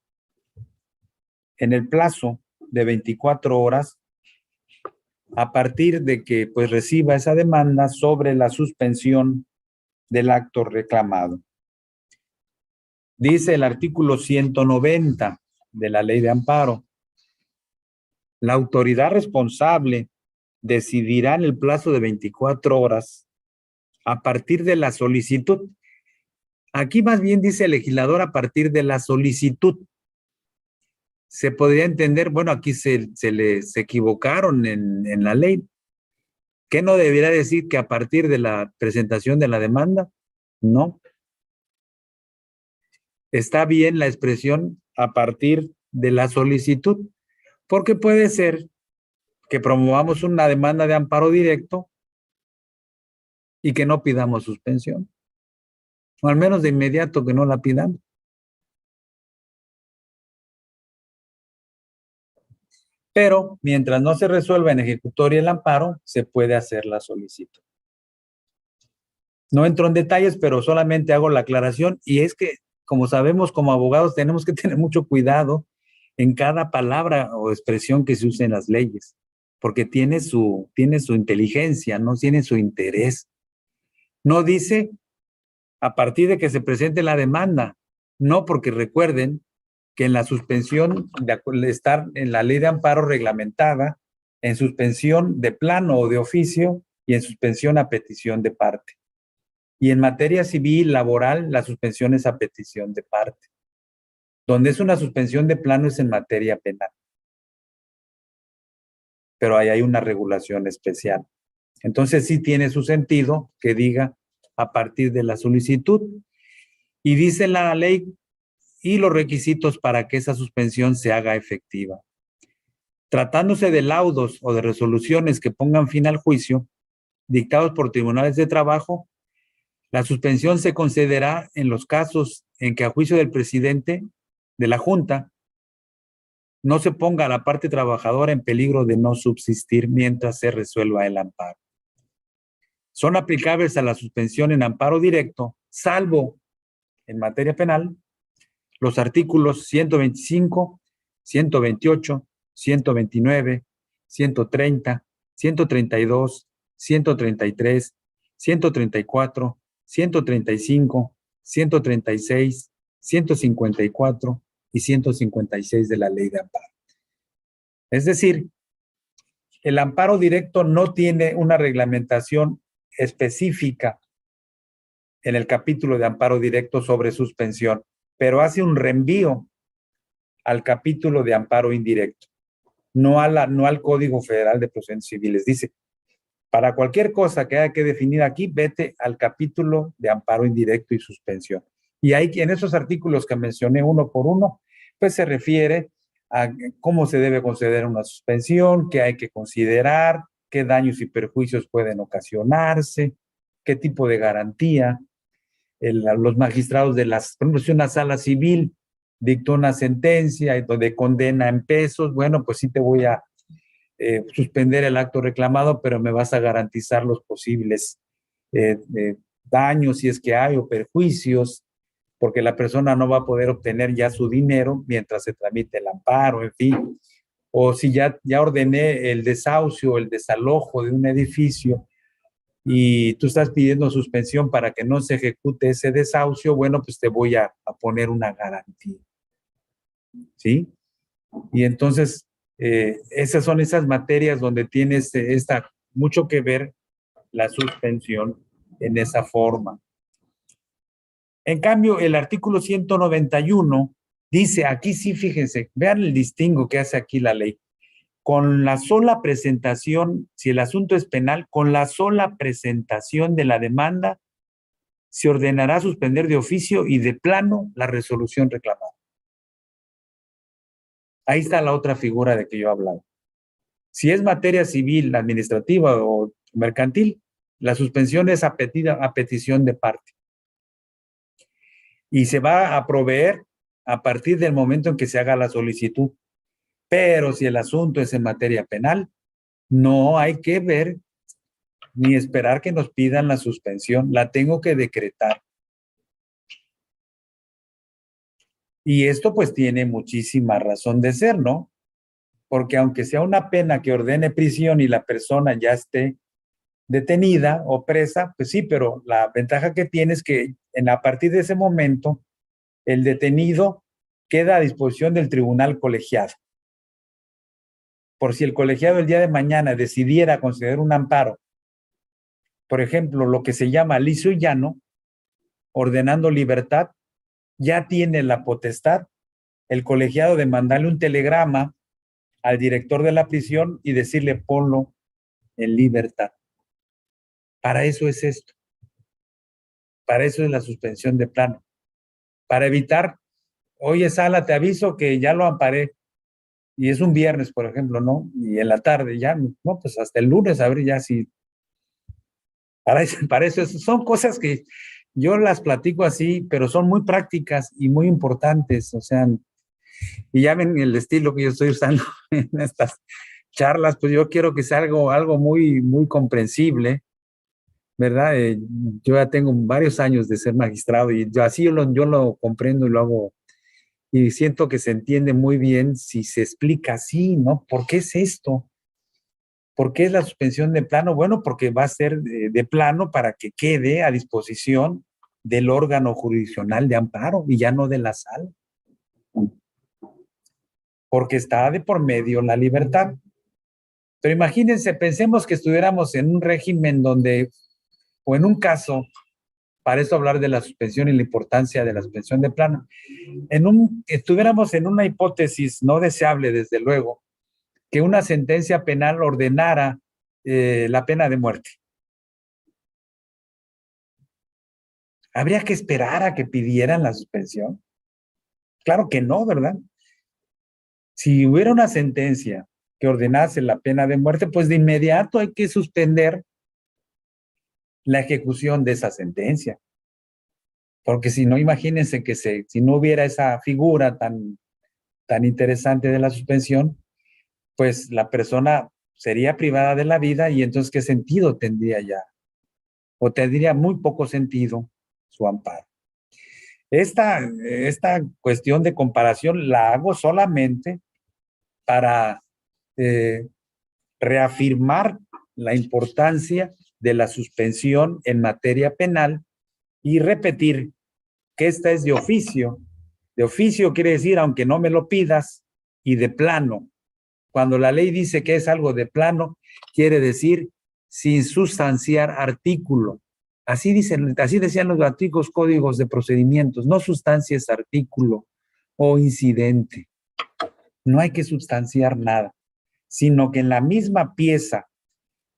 en el plazo de 24 horas a partir de que pues reciba esa demanda sobre la suspensión del acto reclamado. Dice el artículo 190 de la Ley de Amparo: la autoridad responsable decidirá en el plazo de 24 horas a partir de la solicitud. Aquí más bien dice el legislador a partir de la solicitud. Se podría entender, bueno, aquí se equivocaron en la ley. ¿Qué no debería decir que a partir de la presentación de la demanda? No. Está bien la expresión a partir de la solicitud, porque puede ser que promovamos una demanda de amparo directo y que no pidamos suspensión, o al menos de inmediato que no la pidamos. Pero mientras no se resuelva en ejecutoria el amparo, se puede hacer la solicitud. No entro en detalles, pero solamente hago la aclaración, y es que, como sabemos, como abogados tenemos que tener mucho cuidado en cada palabra o expresión que se use en las leyes, porque tiene su inteligencia, no tiene su interés. No dice a partir de que se presente la demanda, no, porque recuerden que en la suspensión de estar en la ley de amparo reglamentada, en suspensión de plano o de oficio y en suspensión a petición de parte. Y en materia civil, laboral, la suspensión es a petición de parte. Donde es una suspensión de plano es en materia penal. Pero ahí hay una regulación especial. Entonces sí tiene su sentido que diga a partir de la solicitud. Y dice la ley y los requisitos para que esa suspensión se haga efectiva. Tratándose de laudos o de resoluciones que pongan fin al juicio, dictados por tribunales de trabajo, la suspensión se concederá en los casos en que a juicio del presidente de la Junta no se ponga a la parte trabajadora en peligro de no subsistir mientras se resuelva el amparo. Son aplicables a la suspensión en amparo directo, salvo en materia penal, los artículos 125, 128, 129, 130, 132, 133, 134, 135, 136, 154 y 156 de la Ley de Amparo. Es decir, el amparo directo no tiene una reglamentación específica en el capítulo de amparo directo sobre suspensión, pero hace un reenvío al capítulo de amparo indirecto, no al Código Federal de Procedimientos Civiles. Dice, para cualquier cosa que haya que definir aquí, vete al capítulo de amparo indirecto y suspensión. Y ahí, en esos artículos que mencioné uno por uno, pues se refiere a cómo se debe conceder una suspensión, qué hay que considerar, qué daños y perjuicios pueden ocasionarse, qué tipo de garantía. Los magistrados por ejemplo, si una sala civil dictó una sentencia de condena en pesos, bueno, pues sí te voy a suspender el acto reclamado, pero me vas a garantizar los posibles daños, si es que hay, o perjuicios, porque la persona no va a poder obtener ya su dinero mientras se tramite el amparo, en fin. O si ya ordené el desahucio, el desalojo de un edificio y tú estás pidiendo suspensión para que no se ejecute ese desahucio, bueno, pues te voy a poner una garantía. ¿Sí? Y entonces, esas son esas materias donde tienes mucho que ver la suspensión en esa forma. En cambio, el artículo 191 dice, aquí sí, fíjense, vean el distingo que hace aquí la ley. Con la sola presentación, si el asunto es penal, con la sola presentación de la demanda, se ordenará suspender de oficio y de plano la resolución reclamada. Ahí está la otra figura de que yo hablaba. Si es materia civil, administrativa o mercantil, la suspensión es a petición de parte. Y se va a proveer a partir del momento en que se haga la solicitud. Pero si el asunto es en materia penal, no hay que ver ni esperar que nos pidan la suspensión, la tengo que decretar. Y esto pues tiene muchísima razón de ser, ¿no? Porque aunque sea una pena que ordene prisión y la persona ya esté detenida o presa, pues sí, pero la ventaja que tiene es que a partir de ese momento el detenido queda a disposición del tribunal colegiado. Por si el colegiado el día de mañana decidiera conceder un amparo, por ejemplo, lo que se llama liso y llano, ordenando libertad, ya tiene la potestad el colegiado de mandarle un telegrama al director de la prisión y decirle ponlo en libertad. Para eso es esto. Para eso es la suspensión de plano. Para evitar, oye, Sala, te aviso que ya lo amparé. Y es un viernes, por ejemplo, ¿no? Y en la tarde ya, no, pues hasta el lunes, a ver ya si. Para eso son cosas que yo las platico así, pero son muy prácticas y muy importantes. O sea, y ya ven el estilo que yo estoy usando en estas charlas, pues yo quiero que sea algo muy, muy comprensible, ¿verdad? Yo ya tengo varios años de ser magistrado y yo así yo lo comprendo y lo hago y siento que se entiende muy bien si se explica así, ¿no? ¿Por qué es esto? ¿Por qué es la suspensión de plano? Bueno, porque va a ser de plano para que quede a disposición del órgano jurisdiccional de amparo y ya no de la sala. Porque está de por medio la libertad. Pero imagínense, pensemos que estuviéramos en un régimen donde, o en un caso, para eso hablar de la suspensión y la importancia de la suspensión de plano, estuviéramos en una hipótesis no deseable, desde luego, que una sentencia penal ordenara la pena de muerte. ¿Habría que esperar a que pidieran la suspensión? Claro que no, ¿verdad? Si hubiera una sentencia que ordenase la pena de muerte, pues de inmediato hay que suspender la ejecución de esa sentencia. Porque si no, imagínense que si no hubiera esa figura tan interesante de la suspensión, pues la persona sería privada de la vida y entonces ¿qué sentido tendría ya? O tendría muy poco sentido su amparo. Esta cuestión de comparación la hago solamente para reafirmar la importancia de la suspensión en materia penal y repetir que esta es de oficio. De oficio quiere decir, aunque no me lo pidas, y de plano. Cuando la ley dice que es algo de plano, quiere decir sin sustanciar artículo. Así decían los antiguos códigos de procedimientos, no sustancias artículo o incidente. No hay que sustanciar nada, sino que en la misma pieza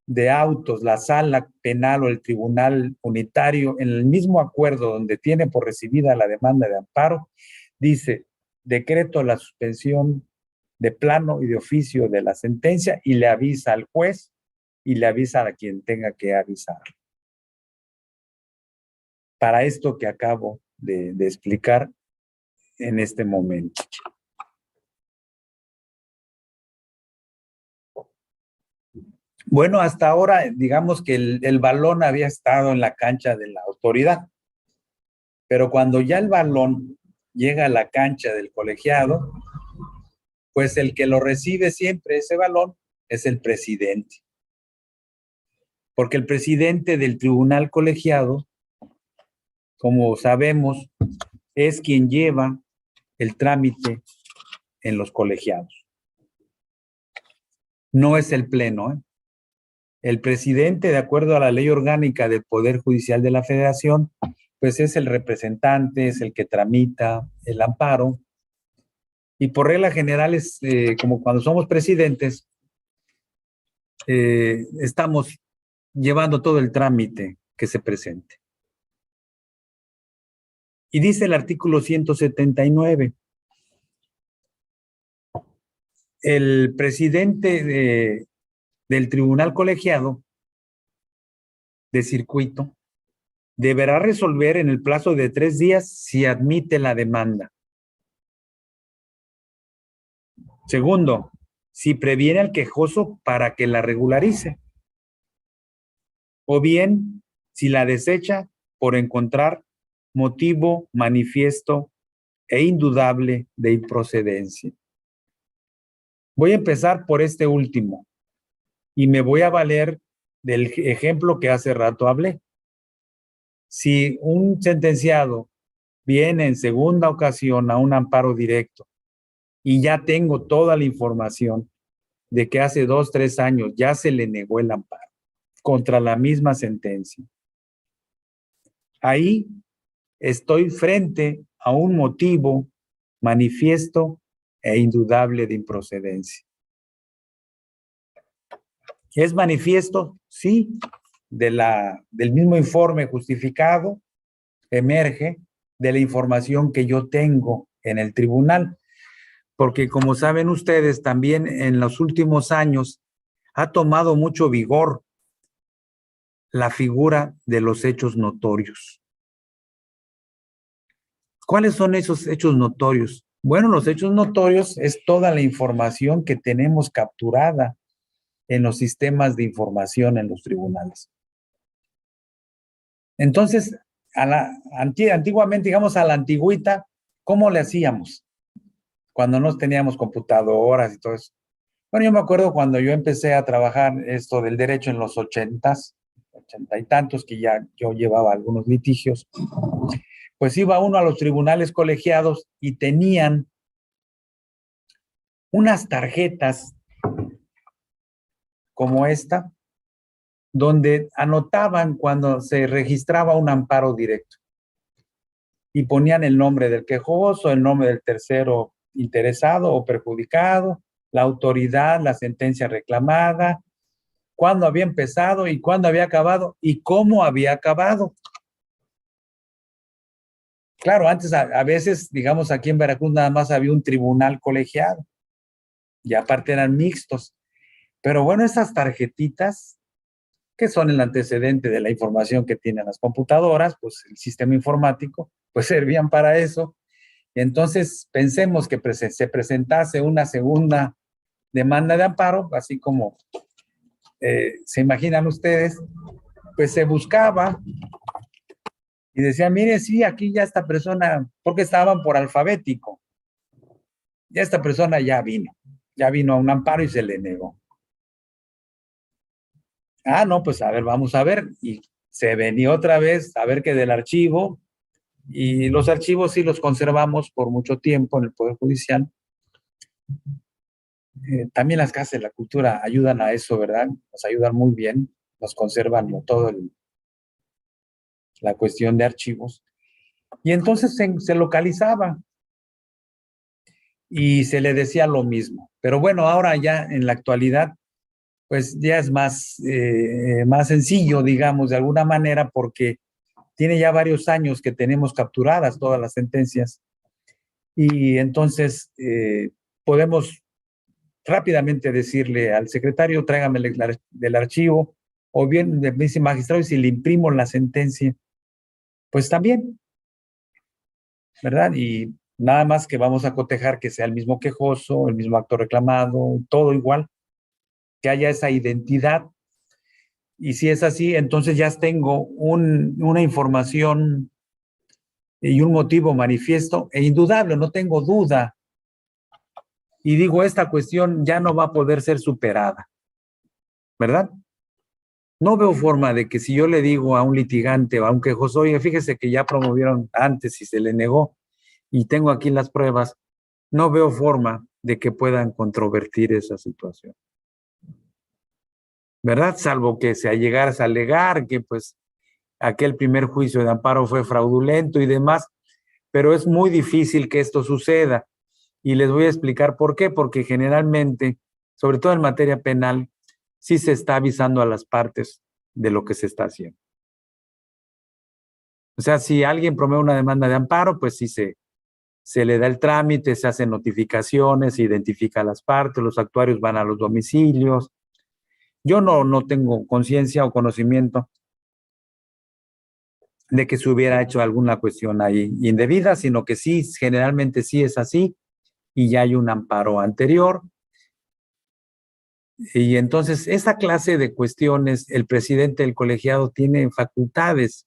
de autos, la sala penal o el tribunal unitario, en el mismo acuerdo donde tiene por recibida la demanda de amparo, dice, decreto la suspensión de plano y de oficio de la sentencia y le avisa al juez y le avisa a quien tenga que avisar. Para esto que acabo de explicar en este momento. Bueno, hasta ahora, digamos que el balón había estado en la cancha de la autoridad. Pero cuando ya el balón llega a la cancha del colegiado, pues el que lo recibe siempre ese balón es el presidente. Porque el presidente del tribunal colegiado, como sabemos, es quien lleva el trámite en los colegiados. No es el pleno, ¿eh? El presidente, de acuerdo a la ley orgánica del Poder Judicial de la Federación, pues es el representante, es el que tramita el amparo. Y por regla general es como cuando somos presidentes, estamos llevando todo el trámite que se presente. Y dice el artículo 179, el presidente del tribunal colegiado de circuito deberá resolver en el plazo de 3 días si admite la demanda. Segundo, si previene al quejoso para que la regularice. O bien, si la desecha por encontrar motivo manifiesto e indudable de improcedencia. Voy a empezar por este último y me voy a valer del ejemplo que hace rato hablé. Si un sentenciado viene en segunda ocasión a un amparo directo y ya tengo toda la información de que hace 2, 3 años ya se le negó el amparo contra la misma sentencia, ahí estoy frente a un motivo manifiesto e indudable de improcedencia. ¿Es manifiesto? Sí, del mismo informe justificado emerge de la información que yo tengo en el tribunal, porque como saben ustedes, también en los últimos años ha tomado mucho vigor la figura de los hechos notorios. ¿Cuáles son esos hechos notorios? Bueno, los hechos notorios es toda la información que tenemos capturada en los sistemas de información en los tribunales. Entonces, antiguamente, digamos a la antigüita, ¿cómo le hacíamos? Cuando no teníamos computadoras y todo eso. Bueno, yo me acuerdo cuando yo empecé a trabajar esto del derecho en los 80s, 80 y tantos, que ya yo llevaba algunos litigios, pues iba uno a los tribunales colegiados y tenían unas tarjetas como esta, donde anotaban cuando se registraba un amparo directo y ponían el nombre del quejoso, el nombre del tercero interesado o perjudicado, la autoridad, la sentencia reclamada, cuándo había empezado y cuándo había acabado y cómo había acabado. Claro, antes a veces, digamos, aquí en Veracruz nada más había un tribunal colegiado y aparte eran mixtos. Pero bueno, esas tarjetitas, que son el antecedente de la información que tienen las computadoras, pues el sistema informático, pues servían para eso. Entonces, pensemos que se presentase una segunda demanda de amparo, así como se imaginan ustedes, pues se buscaba y decían, mire, sí, aquí ya esta persona, porque estaban por alfabético, ya esta persona ya vino a un amparo y se le negó. Ah, no, pues a ver, vamos a ver. Y se venía otra vez a ver que del archivo, y los archivos sí los conservamos por mucho tiempo en el Poder Judicial. También las casas de la cultura ayudan a eso, ¿verdad? Nos ayudan muy bien, nos conservan todo la cuestión de archivos. Y entonces se localizaba y se le decía lo mismo. Pero bueno, ahora ya en la actualidad, pues ya es más sencillo, digamos, de alguna manera, porque tiene ya varios años que tenemos capturadas todas las sentencias y entonces podemos rápidamente decirle al secretario, tráigame del archivo, o bien me dice magistrado, y si le imprimo la sentencia, pues también, ¿verdad? Y nada más que vamos a cotejar que sea el mismo quejoso, el mismo acto reclamado, todo igual, que haya esa identidad. Y si es así, entonces ya tengo una información y un motivo manifiesto e indudable, no tengo duda. Y digo, esta cuestión ya no va a poder ser superada, ¿verdad? No veo forma de que si yo le digo a un litigante o a un quejoso, oye, fíjese que ya promovieron antes y se le negó y tengo aquí las pruebas, no veo forma de que puedan controvertir esa situación, ¿verdad? Salvo que se llegara a alegar que pues aquel primer juicio de amparo fue fraudulento y demás, pero es muy difícil que esto suceda. Y les voy a explicar por qué, porque generalmente, sobre todo en materia penal, sí se está avisando a las partes de lo que se está haciendo. O sea, si alguien promueve una demanda de amparo, pues sí se le da el trámite, se hacen notificaciones, se identifica a las partes, los actuarios van a los domicilios. Yo no tengo conciencia o conocimiento de que se hubiera hecho alguna cuestión ahí indebida, sino que sí, generalmente sí es así y ya hay un amparo anterior. Y entonces, esa clase de cuestiones, el presidente del colegiado tiene facultades,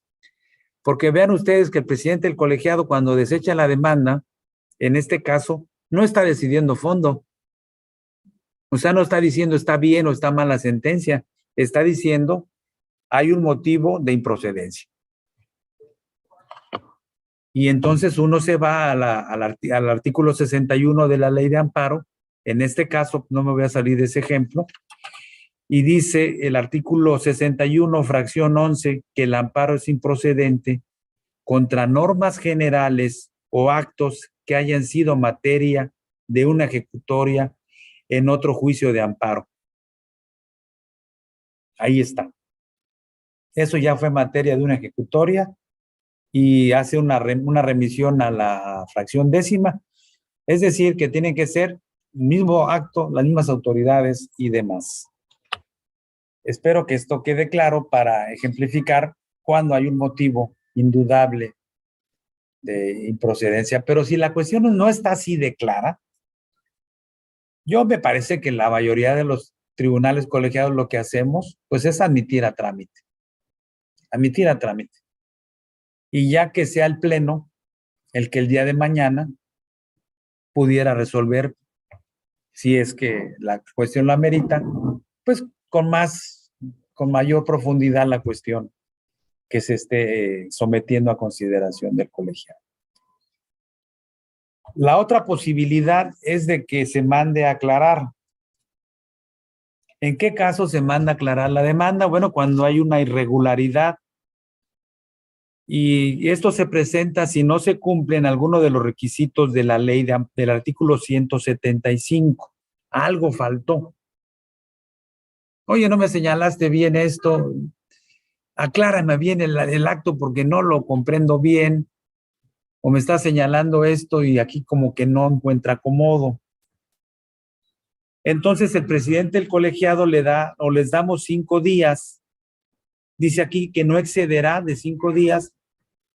porque vean ustedes que el presidente del colegiado, cuando desecha la demanda, en este caso, no está decidiendo fondo. O sea, no está diciendo está bien o está mal la sentencia, está diciendo hay un motivo de improcedencia. Y entonces uno se va al artículo 61 de la ley de amparo, en este caso no me voy a salir de ese ejemplo, y dice el artículo 61, fracción 11, que el amparo es improcedente contra normas generales o actos que hayan sido materia de una ejecutoria en otro juicio de amparo. Ahí está. Eso ya fue materia de una ejecutoria y hace una remisión a la fracción décima. Es decir, que tienen que ser el mismo acto, las mismas autoridades y demás. Espero que esto quede claro para ejemplificar cuando hay un motivo indudable de improcedencia. Pero si la cuestión no está así de clara, yo me parece que la mayoría de los tribunales colegiados lo que hacemos, pues es admitir a trámite. Admitir a trámite. Y ya que sea el pleno el que el día de mañana pudiera resolver, si es que la cuestión lo amerita, pues con mayor profundidad la cuestión que se esté sometiendo a consideración del colegiado. La otra posibilidad es de que se mande a aclarar. ¿En qué caso se manda a aclarar la demanda? Bueno, cuando hay una irregularidad y esto se presenta si no se cumplen algunos de los requisitos de la ley del artículo 175. Algo faltó. Oye, no me señalaste bien esto. Aclárame bien el acto porque no lo comprendo bien. O me está señalando esto y aquí como que no encuentra acomodo. Entonces el presidente del colegiado le da o les damos 5 días. Dice aquí que no excederá de 5 días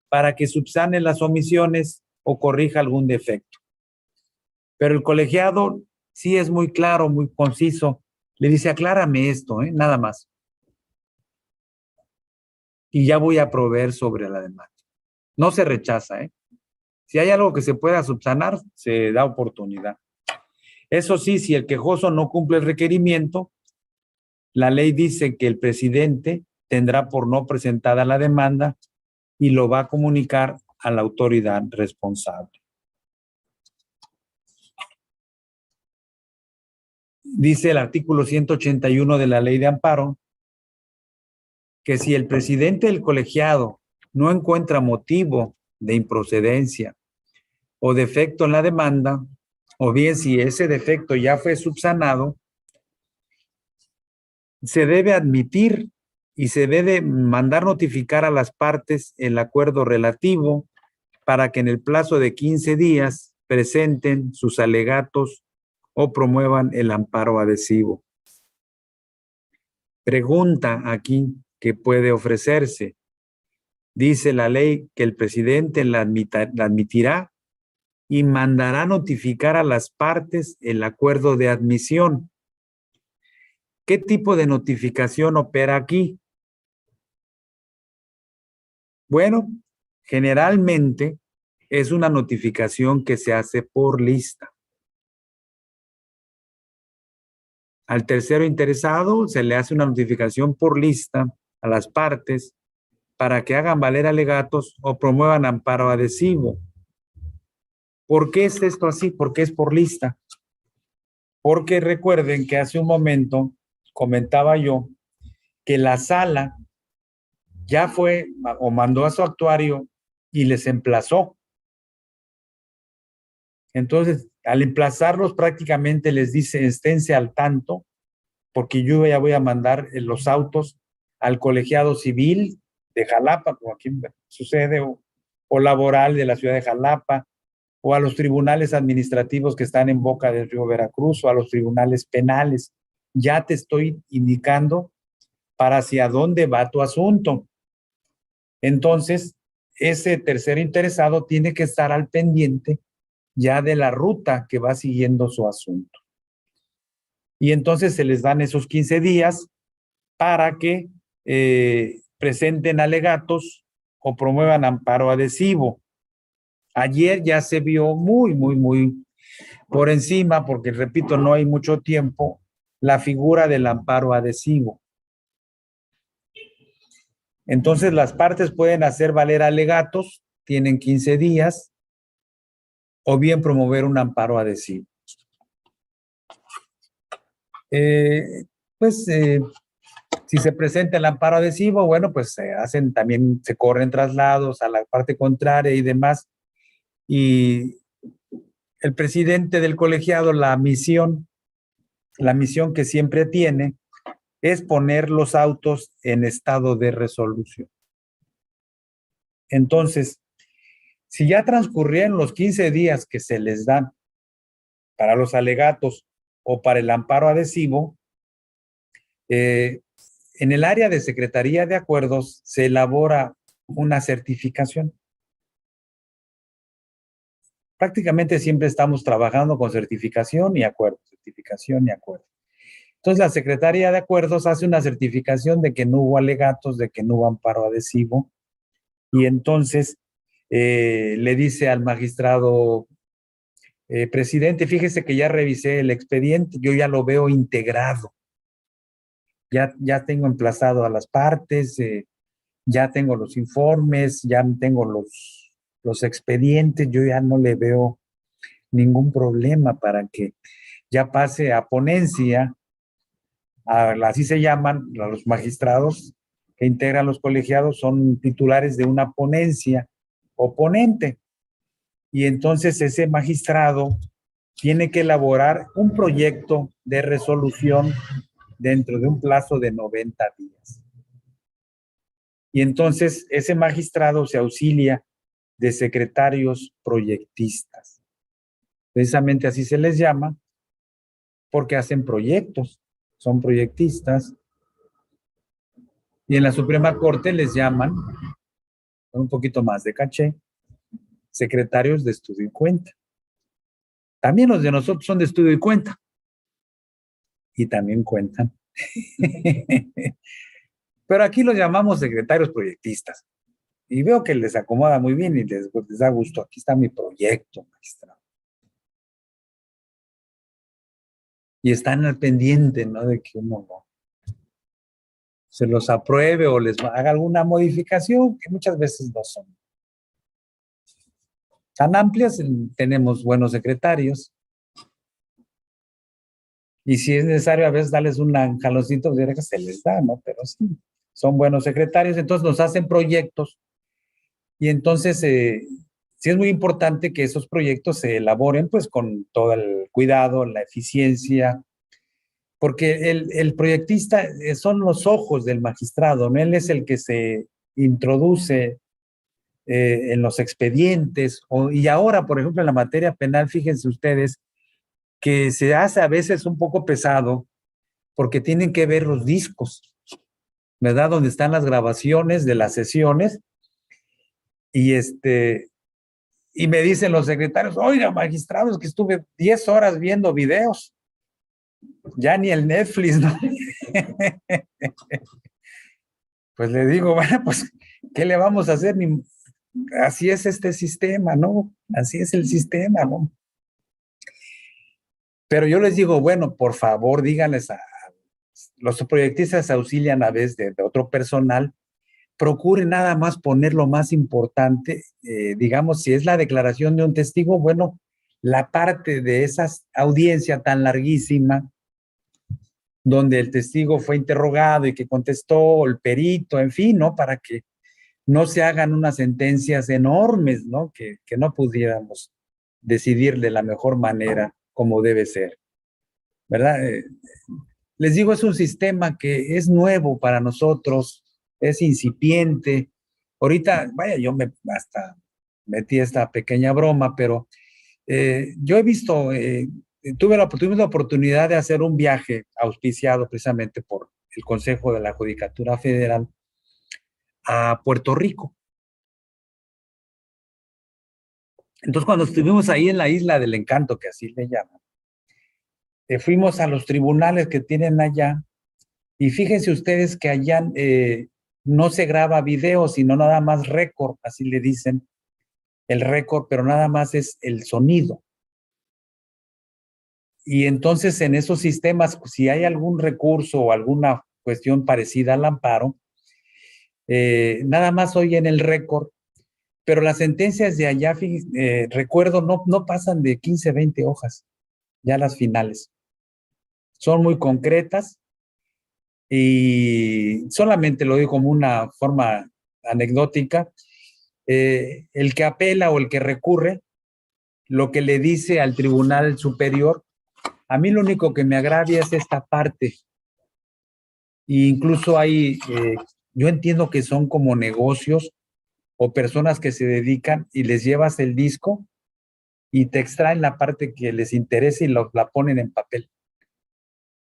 para que subsane las omisiones o corrija algún defecto. Pero el colegiado sí es muy claro, muy conciso. Le dice, aclárame esto, nada más. Y ya voy a proveer sobre la demanda. No se rechaza, Si hay algo que se pueda subsanar, se da oportunidad. Eso sí, si el quejoso no cumple el requerimiento, la ley dice que el presidente tendrá por no presentada la demanda y lo va a comunicar a la autoridad responsable. Dice el artículo 181 de la ley de amparo que si el presidente del colegiado no encuentra motivo de improcedencia o defecto en la demanda, o bien si ese defecto ya fue subsanado, se debe admitir y se debe mandar notificar a las partes el acuerdo relativo para que en el plazo de 15 días presenten sus alegatos o promuevan el amparo adhesivo. Pregunta aquí que puede ofrecerse. Dice la ley que el presidente la admitirá y mandará notificar a las partes el acuerdo de admisión. ¿Qué tipo de notificación opera aquí? Bueno, generalmente es una notificación que se hace por lista. Al tercero interesado se le hace una notificación por lista a las partes para que hagan valer alegatos o promuevan amparo adhesivo. ¿Por qué es esto así? ¿Por qué es por lista? Porque recuerden que hace un momento comentaba yo que la sala ya fue o mandó a su actuario y les emplazó. Entonces, al emplazarlos prácticamente les dice, esténse al tanto, porque yo ya voy a mandar los autos al colegiado civil de Jalapa, como aquí sucede, o laboral de la ciudad de Jalapa, o a los tribunales administrativos que están en Boca del Río Veracruz, o a los tribunales penales. Ya te estoy indicando para hacia dónde va tu asunto. Entonces, ese tercer interesado tiene que estar al pendiente ya de la ruta que va siguiendo su asunto. Y entonces se les dan esos 15 días para que presenten alegatos o promuevan amparo adhesivo. Ayer ya se vio muy por encima, porque repito, no hay mucho tiempo, la figura del amparo adhesivo. Entonces las partes pueden hacer valer alegatos, tienen 15 días, o bien promover un amparo adhesivo. Si se presenta el amparo adhesivo, bueno, pues se corren traslados a la parte contraria y demás. Y el presidente del colegiado, la misión que siempre tiene es poner los autos en estado de resolución. Entonces, si ya transcurrieron los 15 días que se les dan para los alegatos o para el amparo adhesivo, en el área de Secretaría de Acuerdos se elabora una certificación. Prácticamente siempre estamos trabajando con certificación y acuerdo, certificación y acuerdo. Entonces la Secretaría de Acuerdos hace una certificación de que no hubo alegatos, de que no hubo amparo adhesivo, y entonces le dice al magistrado, presidente, fíjese que ya revisé el expediente, yo ya lo veo integrado. Ya tengo emplazado a las partes, ya tengo los informes, ya tengo los expedientes, yo ya no le veo ningún problema para que ya pase a ponencia, así se llaman a los magistrados que integran los colegiados, son titulares de una ponencia o ponente. Y entonces ese magistrado tiene que elaborar un proyecto de resolución dentro de un plazo de 90 días. Y entonces ese magistrado se auxilia de secretarios proyectistas. Precisamente así se les llama, porque hacen proyectos, son proyectistas. Y en la Suprema Corte les llaman, con un poquito más de caché, secretarios de estudio y cuenta. También los de nosotros son de estudio y cuenta. Y también cuentan. Pero aquí los llamamos secretarios proyectistas. Y veo que les acomoda muy bien y les da gusto. Aquí está mi proyecto, magistrado. Y están al pendiente, ¿no? De que uno no se los apruebe o les haga alguna modificación, que muchas veces no son tan amplias. Tenemos buenos secretarios. Y si es necesario a veces darles un jaloncito de orejas, se les da, ¿no? Pero sí, son buenos secretarios. Entonces nos hacen proyectos. Y entonces sí es muy importante que esos proyectos se elaboren pues con todo el cuidado, la eficiencia, porque el proyectista son los ojos del magistrado, ¿no? Él es el que se introduce en los expedientes, y ahora, por ejemplo, en la materia penal, fíjense ustedes, que se hace a veces un poco pesado, porque tienen que ver los discos, ¿verdad? Donde están las grabaciones de las sesiones, y me dicen los secretarios, oiga, magistrado, es que estuve 10 horas viendo videos, ya ni el Netflix, ¿no? Pues le digo, bueno, pues, ¿qué le vamos a hacer? así es este sistema, ¿no? Así es el sistema, ¿no? Pero yo les digo, bueno, por favor, díganles a los proyectistas auxilian a veces de otro personal, procuren nada más poner lo más importante, digamos, si es la declaración de un testigo, bueno, la parte de esa audiencia tan larguísima, donde el testigo fue interrogado y que contestó el perito, en fin, ¿no? Para que no se hagan unas sentencias enormes, ¿no? Que no pudiéramos decidir de la mejor manera como debe ser, ¿verdad? Les digo, es un sistema que es nuevo para nosotros, es incipiente. Ahorita, vaya, yo me hasta metí esta pequeña broma, pero yo he visto, tuvimos la oportunidad de hacer un viaje auspiciado precisamente por el Consejo de la Judicatura Federal a Puerto Rico. Entonces, cuando estuvimos ahí en la Isla del Encanto, que así le llaman, fuimos a los tribunales que tienen allá y fíjense ustedes que allá no se graba video, sino nada más récord, así le dicen, el récord, pero nada más es el sonido. Y entonces en esos sistemas, si hay algún recurso o alguna cuestión parecida al amparo, nada más oyen el récord, pero las sentencias de allá, recuerdo, no pasan de 15, 20 hojas, ya las finales. Son muy concretas y solamente lo digo como una forma anecdótica. El que apela o el que recurre, lo que le dice al tribunal superior, a mí lo único que me agravia es esta parte. E incluso hay, yo entiendo que son como negocios o personas que se dedican y les llevas el disco y te extraen la parte que les interesa y la ponen en papel.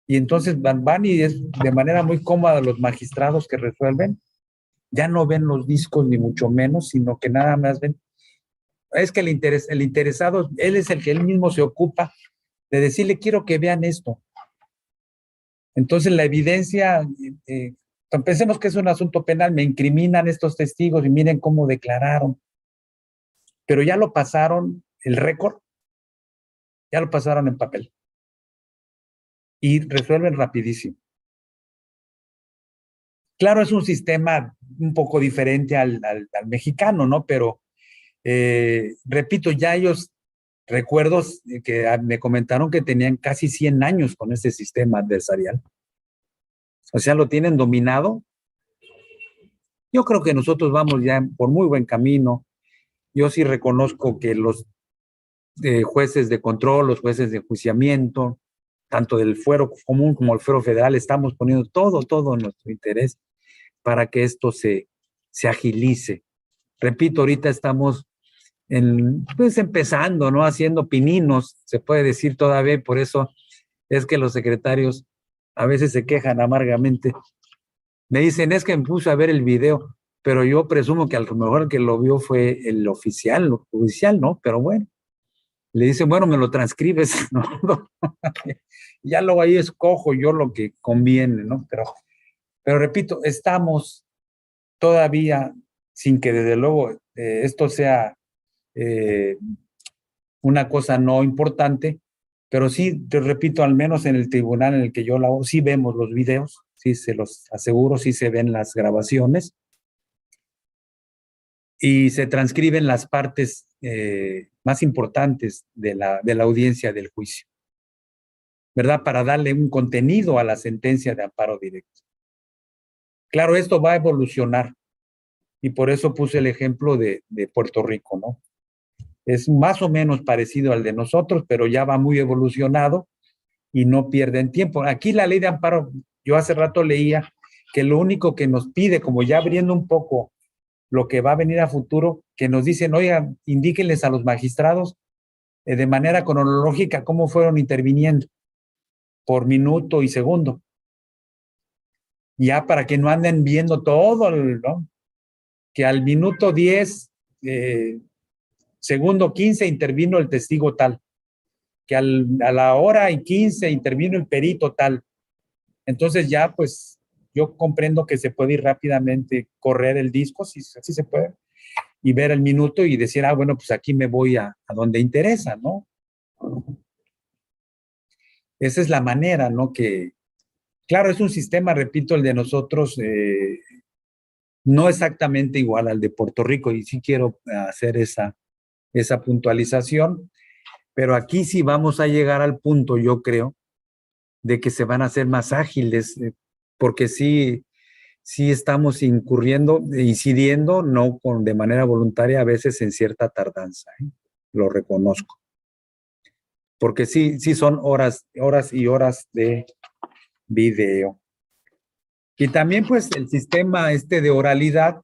Y entonces van y es de manera muy cómoda los magistrados que resuelven, ya no ven los discos ni mucho menos, sino que nada más ven. Es que el interesado, él es el que él mismo se ocupa de decirle, quiero que vean esto. Entonces la evidencia, pensemos que es un asunto penal, me incriminan estos testigos y miren cómo declararon. Pero ya lo pasaron, el récord, ya lo pasaron en papel. Y resuelven rapidísimo. Claro, es un sistema un poco diferente al mexicano, ¿no? Pero, repito, ya ellos, recuerdos que me comentaron que tenían casi 100 años con este sistema adversarial. O sea, lo tienen dominado. Yo creo que nosotros vamos ya por muy buen camino. Yo sí reconozco que los jueces de control, los jueces de enjuiciamiento, tanto del fuero común como el fuero federal, estamos poniendo todo en nuestro interés para que esto se agilice. Repito, ahorita estamos pues empezando, ¿no? Haciendo pininos, se puede decir todavía, por eso es que los secretarios a veces se quejan amargamente. Me dicen, es que me puse a ver el video, pero yo presumo que a lo mejor el que lo vio fue el oficial, lo judicial, ¿no? Pero bueno, le dicen, bueno, me lo transcribes, ¿no? Ya luego ahí escojo yo lo que conviene, ¿no? Pero repito, estamos todavía sin que desde luego esto sea una cosa no importante, pero sí, te repito, al menos en el tribunal en el que yo laboro, sí vemos los videos, sí se los aseguro, sí se ven las grabaciones y se transcriben las partes más importantes de la audiencia del juicio, ¿verdad? Para darle un contenido a la sentencia de amparo directo. Claro, esto va a evolucionar y por eso puse el ejemplo de Puerto Rico, ¿no? Es más o menos parecido al de nosotros, pero ya va muy evolucionado y no pierden tiempo. Aquí la ley de amparo, yo hace rato leía que lo único que nos pide, como ya abriendo un poco lo que va a venir a futuro, que nos dicen, oigan, indíquenles a los magistrados de manera cronológica cómo fueron interviniendo por minuto y segundo. Ya para que no anden viendo todo, ¿no? Que al minuto 10, segundo 15 intervino el testigo tal, que a la hora y 15 intervino el perito tal. Entonces ya pues yo comprendo que se puede ir rápidamente, correr el disco, si se puede, y ver el minuto y decir, ah, bueno, pues aquí me voy a donde interesa, ¿no? Esa es la manera, ¿no? Que, claro, es un sistema, repito, el de nosotros, no exactamente igual al de Puerto Rico, y sí quiero hacer esa puntualización, pero aquí sí vamos a llegar al punto, yo creo, de que se van a hacer más ágiles, porque sí estamos incidiendo, no de manera voluntaria, a veces en cierta tardanza, ¿eh? Lo reconozco. Porque sí son horas y horas de video. Y también, pues, el sistema de oralidad,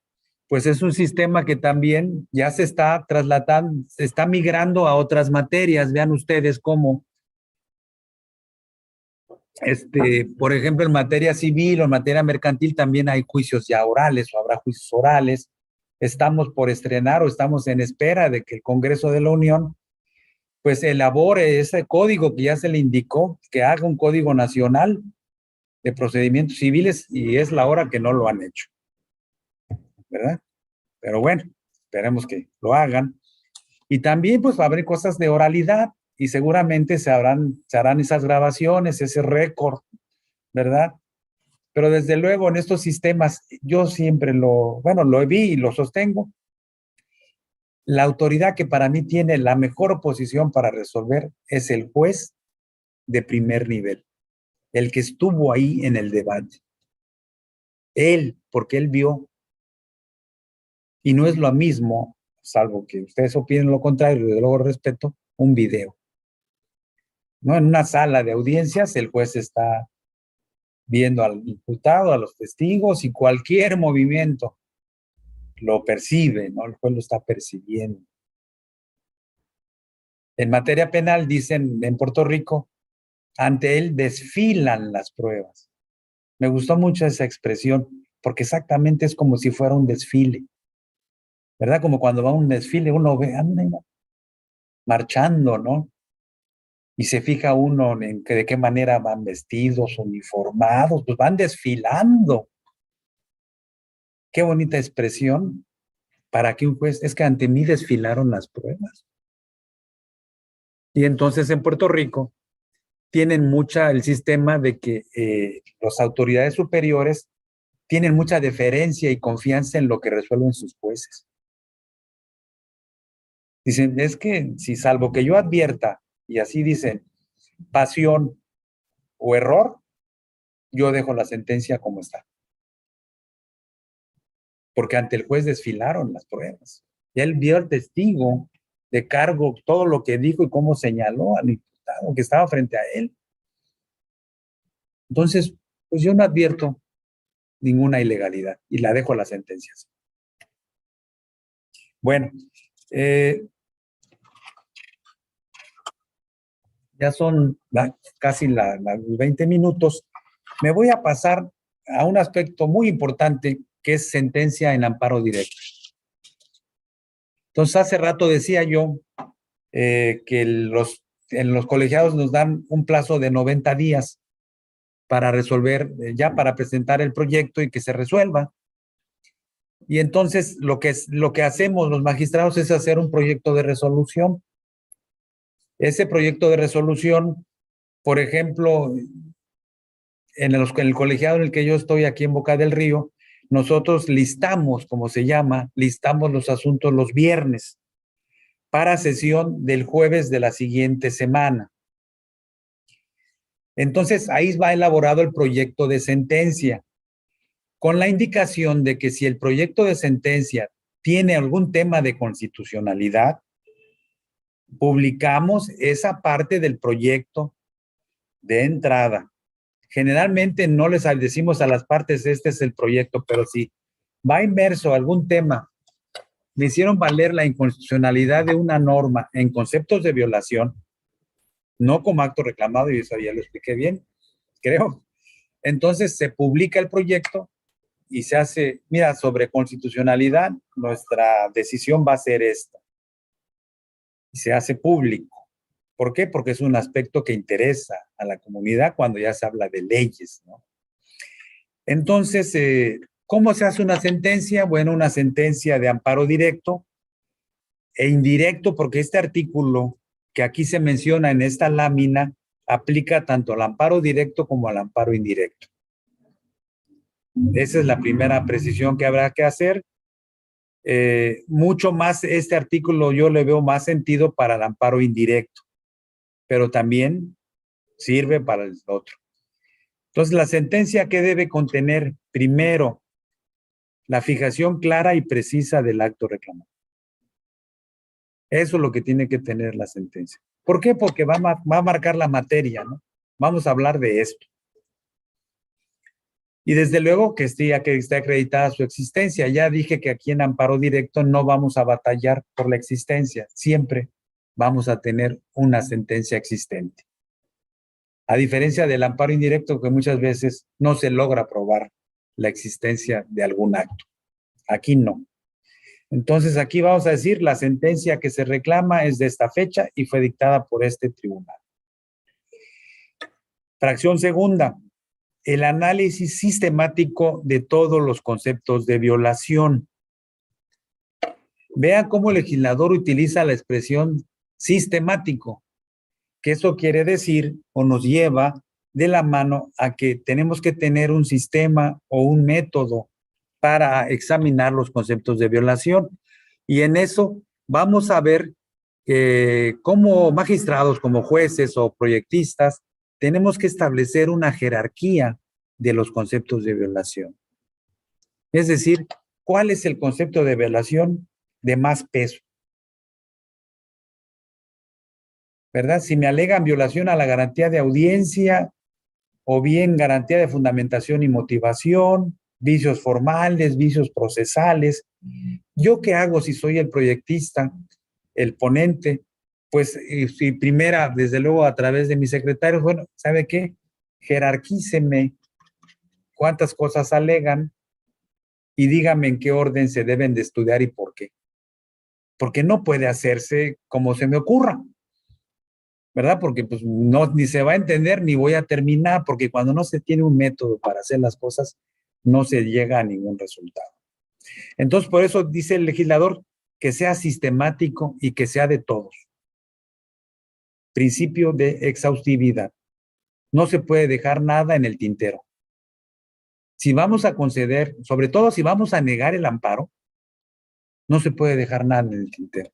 pues es un sistema que también ya se está trasladando, se está migrando a otras materias. Vean ustedes cómo, por ejemplo, en materia civil o en materia mercantil también hay juicios ya orales o habrá juicios orales. Estamos por estrenar o estamos en espera de que el Congreso de la Unión pues elabore ese código que ya se le indicó, que haga un código nacional de procedimientos civiles, y es la hora que no lo han hecho, ¿verdad? Pero bueno, esperemos que lo hagan. Y también pues va a haber cosas de oralidad y seguramente se harán esas grabaciones, ese récord, ¿verdad? Pero desde luego en estos sistemas yo siempre lo vi y lo sostengo. La autoridad que para mí tiene la mejor posición para resolver es el juez de primer nivel, el que estuvo ahí en el debate. Él, porque él vio, y no es lo mismo, salvo que ustedes opinen lo contrario, desde luego respeto, un video. ¿No? En una sala de audiencias el juez está viendo al imputado, a los testigos, y cualquier movimiento lo percibe, ¿no? El juez lo está percibiendo. En materia penal, dicen en Puerto Rico, ante él desfilan las pruebas. Me gustó mucho esa expresión, porque exactamente es como si fuera un desfile, ¿verdad? Como cuando va a un desfile, uno ve, marchando, ¿no? Y se fija uno en de qué manera van vestidos, uniformados, pues van desfilando. Qué bonita expresión para que un juez, es que ante mí desfilaron las pruebas. Y entonces en Puerto Rico tienen el sistema de que las autoridades superiores tienen mucha deferencia y confianza en lo que resuelven sus jueces. Dicen, es que si salvo que yo advierta, y así dicen, pasión o error, yo dejo la sentencia como está. Porque ante el juez desfilaron las pruebas. Y él vio al testigo de cargo, todo lo que dijo y cómo señaló al imputado que estaba frente a él. Entonces, pues yo no advierto ninguna ilegalidad y la dejo a las sentencias. Bueno, ya son casi los 20 minutos. Me voy a pasar a un aspecto muy importante que es sentencia en amparo directo. Entonces, hace rato decía yo que en los colegiados nos dan un plazo de 90 días para resolver, ya para presentar el proyecto y que se resuelva. Y entonces lo que hacemos los magistrados es hacer un proyecto de resolución. Ese proyecto de resolución, por ejemplo, en el colegiado en el que yo estoy aquí en Boca del Río, nosotros listamos, como se llama, listamos los asuntos los viernes para sesión del jueves de la siguiente semana. Entonces, ahí va elaborado el proyecto de sentencia, con la indicación de que si el proyecto de sentencia tiene algún tema de constitucionalidad, publicamos esa parte del proyecto de entrada. Generalmente no les decimos a las partes, este es el proyecto, pero si va inmerso algún tema, me hicieron valer la inconstitucionalidad de una norma en conceptos de violación, no como acto reclamado, y eso ya lo expliqué bien, creo. Entonces se publica el proyecto y se hace, mira, sobre constitucionalidad, nuestra decisión va a ser esta. Y se hace público. ¿Por qué? Porque es un aspecto que interesa a la comunidad cuando ya se habla de leyes, ¿no? Entonces, ¿cómo se hace una sentencia? Bueno, una sentencia de amparo directo e indirecto, porque este artículo que aquí se menciona en esta lámina aplica tanto al amparo directo como al amparo indirecto. Esa es la primera precisión que habrá que hacer. Mucho más este artículo yo le veo más sentido para el amparo indirecto, pero también sirve para el otro. Entonces, la sentencia que debe contener primero la fijación clara y precisa del acto reclamado. Eso es lo que tiene que tener la sentencia. ¿Por qué? Porque va a marcar la materia, ¿no? Vamos a hablar de esto. Y desde luego que esté acreditada su existencia. Ya dije que aquí en amparo directo no vamos a batallar por la existencia. Siempre vamos a tener una sentencia existente. A diferencia del amparo indirecto, que muchas veces no se logra probar la existencia de algún acto. Aquí no. Entonces aquí vamos a decir la sentencia que se reclama es de esta fecha y fue dictada por este tribunal. Fracción segunda. El análisis sistemático de todos los conceptos de violación. Vean cómo el legislador utiliza la expresión sistemático, que eso quiere decir o nos lleva de la mano a que tenemos que tener un sistema o un método para examinar los conceptos de violación. Y en eso vamos a ver que como magistrados, como jueces o proyectistas, tenemos que establecer una jerarquía de los conceptos de violación. Es decir, ¿cuál es el concepto de violación de más peso? ¿Verdad? Si me alegan violación a la garantía de audiencia o bien garantía de fundamentación y motivación, vicios formales, vicios procesales, ¿yo qué hago si soy el proyectista, el ponente? Pues si primera, desde luego a través de mis secretarios, bueno, ¿sabe qué? Jerarquíceme cuántas cosas alegan y dígame en qué orden se deben de estudiar y por qué. Porque no puede hacerse como se me ocurra, ¿verdad? Porque pues no, ni se va a entender ni voy a terminar, porque cuando no se tiene un método para hacer las cosas, no se llega a ningún resultado. Entonces, por eso dice el legislador que sea sistemático y que sea de todos. Principio de exhaustividad. No se puede dejar nada en el tintero. Si vamos a conceder, sobre todo si vamos a negar el amparo, no se puede dejar nada en el tintero.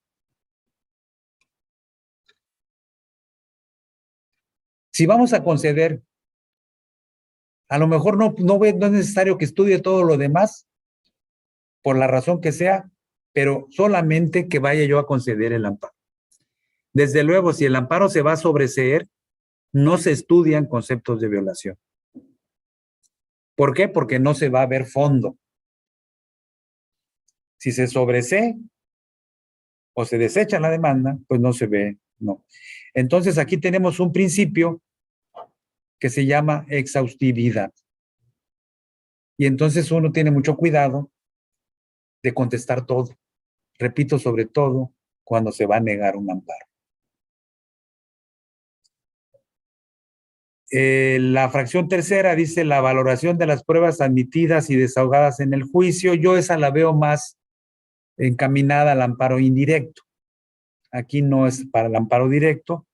Si vamos a conceder, a lo mejor no es necesario que estudie todo lo demás, por la razón que sea, pero solamente que vaya yo a conceder el amparo. Desde luego, si el amparo se va a sobreseer, no se estudian conceptos de violación. ¿Por qué? Porque no se va a ver fondo. Si se sobresee o se desecha la demanda, pues no se ve, no. Entonces aquí tenemos un principio que se llama exhaustividad. Y entonces uno tiene mucho cuidado de contestar todo. Repito, sobre todo cuando se va a negar un amparo. La fracción tercera dice la valoración de las pruebas admitidas y desahogadas en el juicio. Yo esa la veo más encaminada al amparo indirecto. Aquí no es para el amparo directo.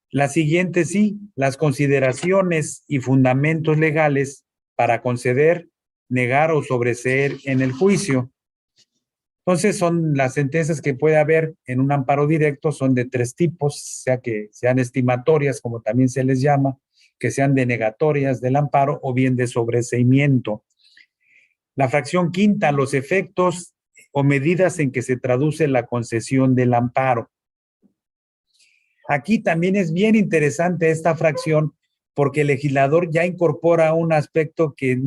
La siguiente sí, las consideraciones y fundamentos legales para conceder, negar o sobreseer en el juicio. Entonces son las sentencias que puede haber en un amparo directo, son de tres tipos, sea que sean estimatorias, como también se les llama, que sean denegatorias del amparo o bien de sobreseimiento. La fracción quinta, los efectos o medidas en que se traduce la concesión del amparo. Aquí también es bien interesante esta fracción porque el legislador ya incorpora un aspecto que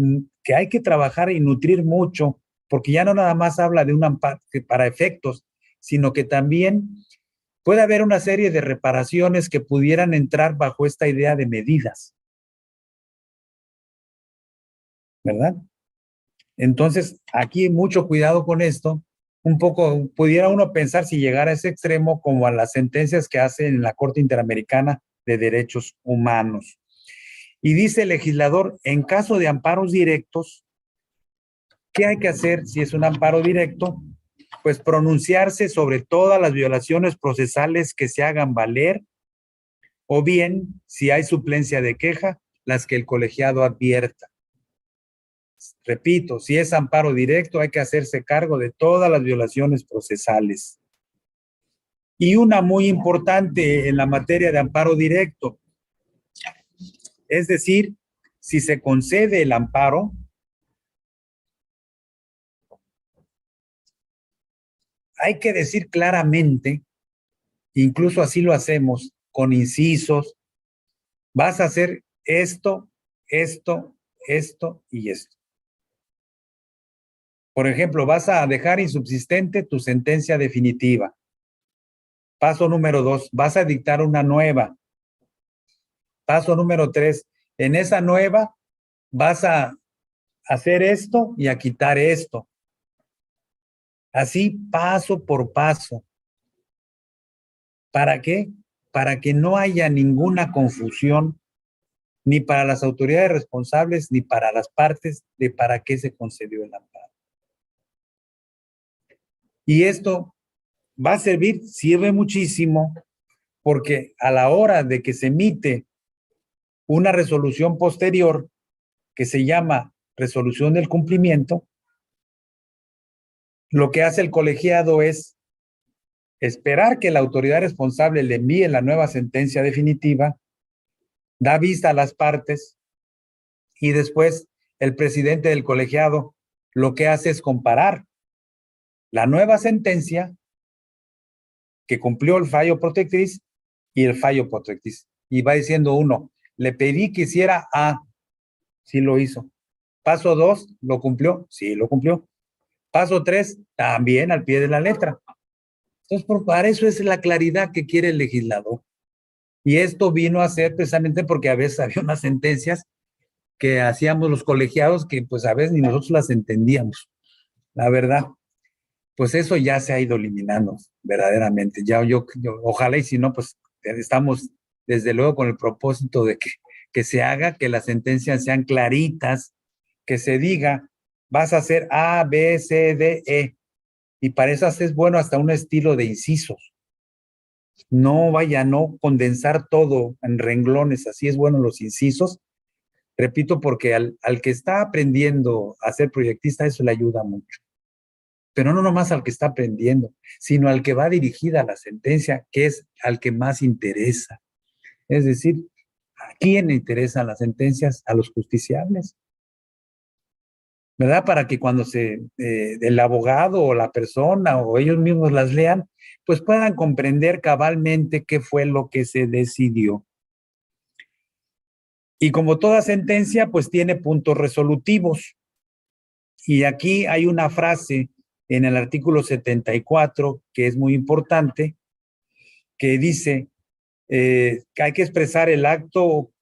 hay que trabajar y nutrir mucho, porque ya no nada más habla de un amparo para efectos, sino que también puede haber una serie de reparaciones que pudieran entrar bajo esta idea de medidas, ¿verdad? Entonces, aquí mucho cuidado con esto. Un poco, pudiera uno pensar si llegara a ese extremo como a las sentencias que hace en la Corte Interamericana de Derechos Humanos. Y dice el legislador, en caso de amparos directos, ¿qué hay que hacer si es un amparo directo? pues pronunciarse sobre todas las violaciones procesales que se hagan valer, o bien, si hay suplencia de queja, las que el colegiado advierta. Repito, si es amparo directo, hay que hacerse cargo de todas las violaciones procesales. Y una muy importante en la materia de amparo directo, es decir, si se concede el amparo, hay que decir claramente, incluso así lo hacemos, con incisos, vas a hacer esto, esto, esto y esto. Por ejemplo, vas a dejar insubsistente tu sentencia definitiva. Paso número 2, vas a dictar una nueva. Paso número 3, en esa nueva vas a hacer esto y a quitar esto. Así, paso por paso. ¿Para qué? Para que no haya ninguna confusión, ni para las autoridades responsables, ni para las partes, de para qué se concedió el amparo. Y esto va a servir, sirve muchísimo, porque a la hora de que se emite una resolución posterior, que se llama resolución del cumplimiento, lo que hace el colegiado es esperar que la autoridad responsable le envíe la nueva sentencia definitiva, da vista a las partes y después el presidente del colegiado lo que hace es comparar la nueva sentencia que cumplió el fallo protectriz y el fallo protectriz. Y va diciendo uno, le pedí que hiciera A, sí lo hizo. Paso 2, ¿lo cumplió? Sí, lo cumplió. Paso 3, también al pie de la letra. Entonces, para eso es la claridad que quiere el legislador. Y esto vino a ser precisamente porque a veces había unas sentencias que hacíamos los colegiados que pues a veces ni nosotros las entendíamos. La verdad, pues eso ya se ha ido eliminando verdaderamente. Ya yo ojalá y si no, pues estamos desde luego con el propósito de que se haga, que las sentencias sean claritas, que se diga, vas a hacer A, B, C, D, E. Y para eso es bueno hasta un estilo de incisos. No vaya, no condensar todo en renglones, así es bueno los incisos. Repito, porque al que está aprendiendo a ser proyectista, eso le ayuda mucho. Pero no nomás al que está aprendiendo, sino al que va dirigida la sentencia, que es al que más interesa. Es decir, ¿a quién le interesan las sentencias? A los justiciables. ¿Verdad? Para que cuando el abogado o la persona o ellos mismos las lean, pues puedan comprender cabalmente qué fue lo que se decidió. Y como toda sentencia, pues tiene puntos resolutivos. Y aquí hay una frase en el artículo 74 que es muy importante, que dice que hay que expresar el acto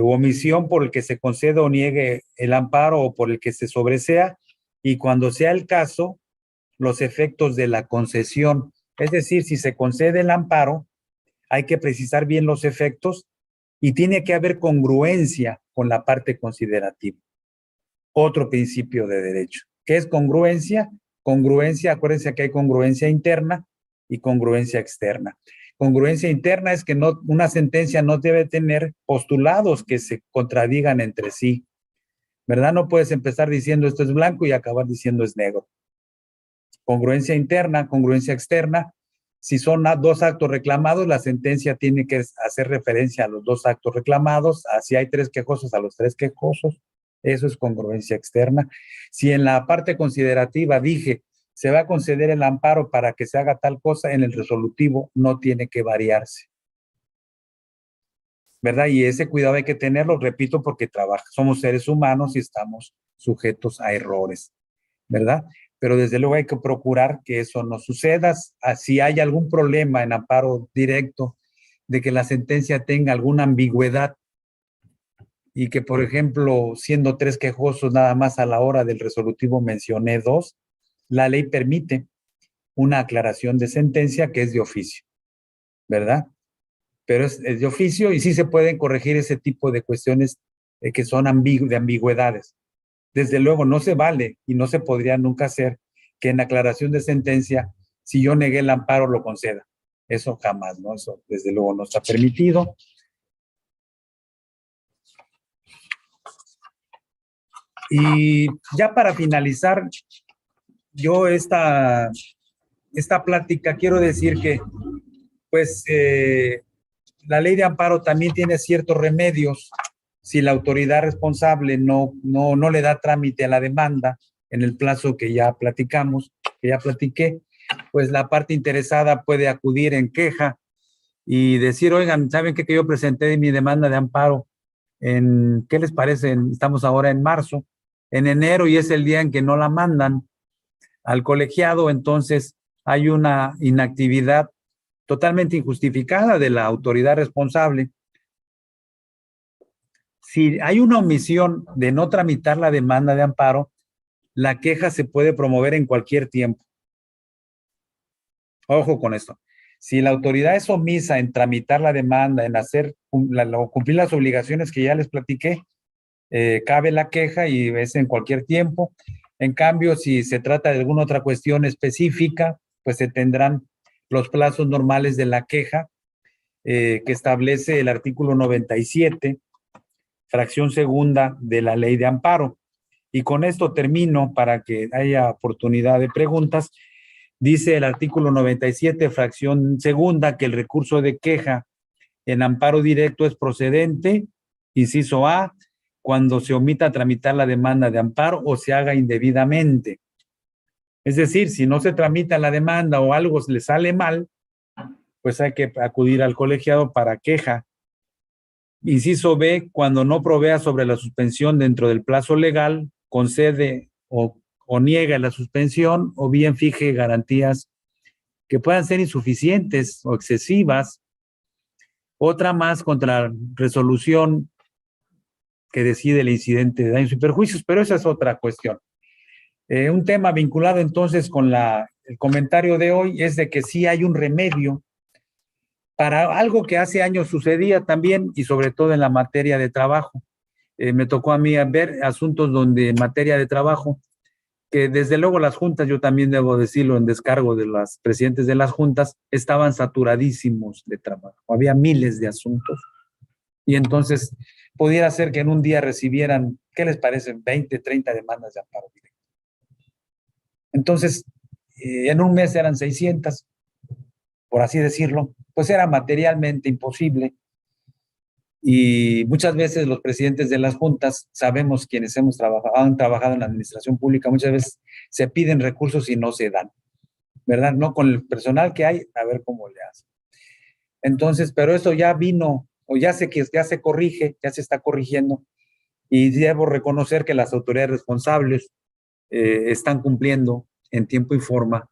u omisión por el que se conceda o niegue el amparo o por el que se sobresea, y cuando sea el caso, los efectos de la concesión. Es decir, si se concede el amparo, hay que precisar bien los efectos y tiene que haber congruencia con la parte considerativa. Otro principio de derecho. ¿Qué es congruencia? Congruencia, acuérdense que hay congruencia interna y congruencia externa. Congruencia interna es que una sentencia no debe tener postulados que se contradigan entre sí, ¿verdad? No puedes empezar diciendo esto es blanco y acabar diciendo es negro. Congruencia interna, congruencia externa. Si son dos actos reclamados, la sentencia tiene que hacer referencia a los dos actos reclamados. Si hay tres quejosos, a los tres quejosos. Eso es congruencia externa. Si en la parte considerativa dije se va a conceder el amparo para que se haga tal cosa, en el resolutivo no tiene que variarse, ¿verdad? Y ese cuidado hay que tenerlo, repito, porque somos seres humanos y estamos sujetos a errores, ¿verdad? Pero desde luego hay que procurar que eso no suceda. Si hay algún problema en amparo directo, de que la sentencia tenga alguna ambigüedad y que, por ejemplo, siendo tres quejosos nada más a la hora del resolutivo mencioné dos, la ley permite una aclaración de sentencia que es de oficio, ¿verdad? Pero es de oficio y sí se pueden corregir ese tipo de cuestiones que son de ambigüedades. Desde luego no se vale y no se podría nunca hacer que en aclaración de sentencia, si yo negué el amparo, lo conceda. Eso jamás, ¿no? Eso desde luego no está permitido. Y ya para finalizar, yo esta plática quiero decir que, pues, la ley de amparo también tiene ciertos remedios si la autoridad responsable no le da trámite a la demanda en el plazo que ya platicamos, que ya platiqué, pues la parte interesada puede acudir en queja y decir, oigan, ¿saben qué? Que yo presenté mi demanda de amparo ¿qué les parece? Estamos ahora en marzo, en enero, y es el día en que no la mandan al colegiado, entonces hay una inactividad totalmente injustificada de la autoridad responsable. Si hay una omisión de no tramitar la demanda de amparo, la queja se puede promover en cualquier tiempo. Ojo con esto. Si la autoridad es omisa en tramitar la demanda, en cumplir las obligaciones que ya les platiqué, cabe la queja y es en cualquier tiempo. En cambio, si se trata de alguna otra cuestión específica, pues se tendrán los plazos normales de la queja que establece el artículo 97, fracción segunda de la ley de amparo. Y con esto termino para que haya oportunidad de preguntas. Dice el artículo 97, fracción segunda, que el recurso de queja en amparo directo es procedente, inciso A, cuando se omita tramitar la demanda de amparo o se haga indebidamente. Es decir, si no se tramita la demanda o algo le sale mal, pues hay que acudir al colegiado para queja. Inciso B, cuando no provea sobre la suspensión dentro del plazo legal, concede o niega la suspensión o bien fije garantías que puedan ser insuficientes o excesivas. Otra más contra la resolución que decide el incidente de daños y perjuicios, pero esa es otra cuestión. Un tema vinculado entonces con el comentario de hoy es de que sí hay un remedio para algo que hace años sucedía también y sobre todo en la materia de trabajo. Me tocó a mí ver asuntos donde en materia de trabajo, que desde luego las juntas, yo también debo decirlo en descargo de los presidentes de las juntas, estaban saturadísimos de trabajo. Había miles de asuntos y entonces pudiera ser que en un día recibieran, ¿qué les parece? 20, 30 demandas de amparo directo. Entonces, en un mes eran 600, por así decirlo, pues era materialmente imposible. Y muchas veces los presidentes de las juntas, sabemos quienes han trabajado en la administración pública, muchas veces se piden recursos y no se dan, ¿verdad? No con el personal que hay, a ver cómo le hacen. Entonces, pero eso ya vino, o ya se corrige, ya se está corrigiendo, y debo reconocer que las autoridades responsables están cumpliendo en tiempo y forma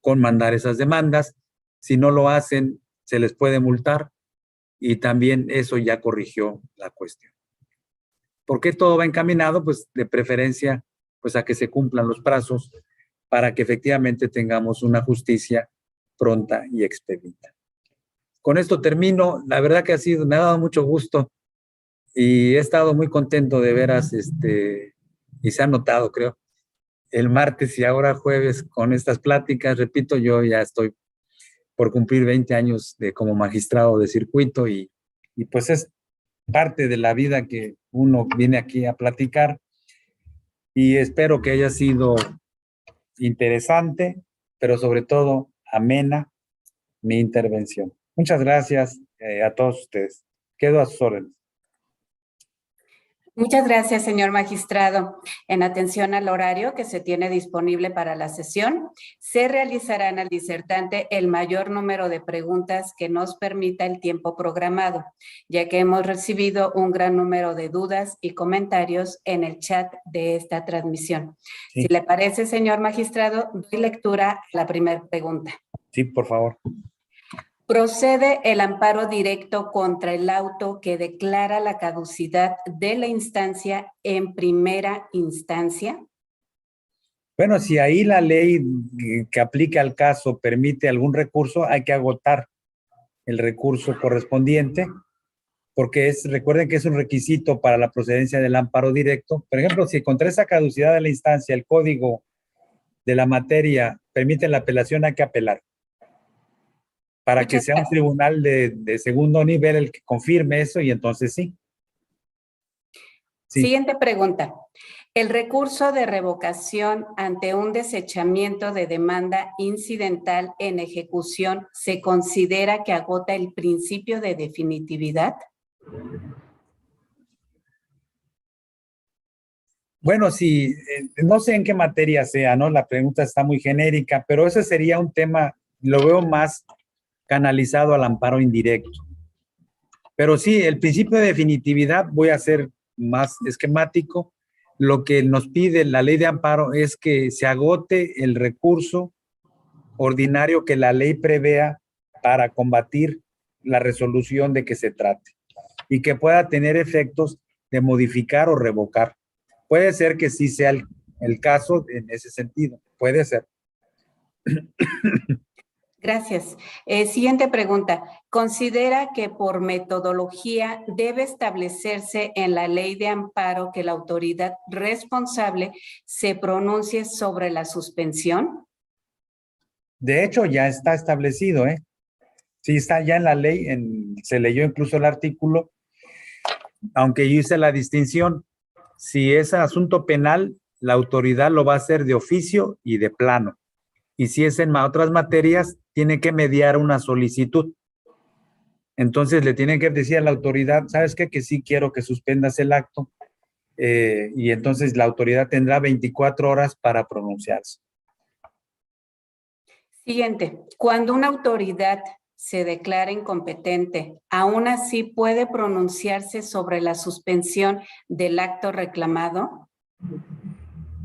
con mandar esas demandas. Si no lo hacen, se les puede multar, y también eso ya corrigió la cuestión. ¿Por qué todo va encaminado? Pues de preferencia, pues a que se cumplan los plazos para que efectivamente tengamos una justicia pronta y expedita. Con esto termino. La verdad que me ha dado mucho gusto y he estado muy contento de veras, y se ha notado, creo, el martes y ahora jueves con estas pláticas. Repito, yo ya estoy por cumplir 20 años como magistrado de circuito y pues es parte de la vida que uno viene aquí a platicar, y espero que haya sido interesante, pero sobre todo amena mi intervención. Muchas gracias a todos ustedes. Quedo a sus órdenes. Muchas gracias, señor magistrado. En atención al horario que se tiene disponible para la sesión, se realizarán al disertante el mayor número de preguntas que nos permita el tiempo programado, ya que hemos recibido un gran número de dudas y comentarios en el chat de esta transmisión. Sí. Si le parece, señor magistrado, doy lectura a la primera pregunta. Sí, por favor. ¿Procede el amparo directo contra el auto que declara la caducidad de la instancia en primera instancia? Bueno, si ahí la ley que aplica al caso permite algún recurso, hay que agotar el recurso correspondiente, porque recuerden que es un requisito para la procedencia del amparo directo. Por ejemplo, si contra esa caducidad de la instancia el código de la materia permiten la apelación, hay que apelar. Para que sea un tribunal de segundo nivel el que confirme eso y entonces sí. Siguiente pregunta. ¿El recurso de revocación ante un desechamiento de demanda incidental en ejecución se considera que agota el principio de definitividad? Bueno, sí, no sé en qué materia sea, ¿no? La pregunta está muy genérica, pero ese sería un tema, lo veo más canalizado al amparo indirecto. Pero sí, el principio de definitividad, voy a ser más esquemático, lo que nos pide la ley de amparo es que se agote el recurso ordinario que la ley prevea para combatir la resolución de que se trate y que pueda tener efectos de modificar o revocar. Puede ser que sí sea el caso en ese sentido, puede ser. Gracias. Siguiente pregunta. ¿Considera que por metodología debe establecerse en la ley de amparo que la autoridad responsable se pronuncie sobre la suspensión? De hecho, ya está establecido, ¿eh? Sí, está ya en la ley, se leyó incluso el artículo, aunque yo hice la distinción. Si es asunto penal, la autoridad lo va a hacer de oficio y de plano. Y si es en otras materias, tiene que mediar una solicitud. Entonces le tienen que decir a la autoridad, ¿sabes qué? Que sí quiero que suspendas el acto. Y entonces la autoridad tendrá 24 horas para pronunciarse. Siguiente. Cuando una autoridad se declara incompetente, ¿aún así puede pronunciarse sobre la suspensión del acto reclamado?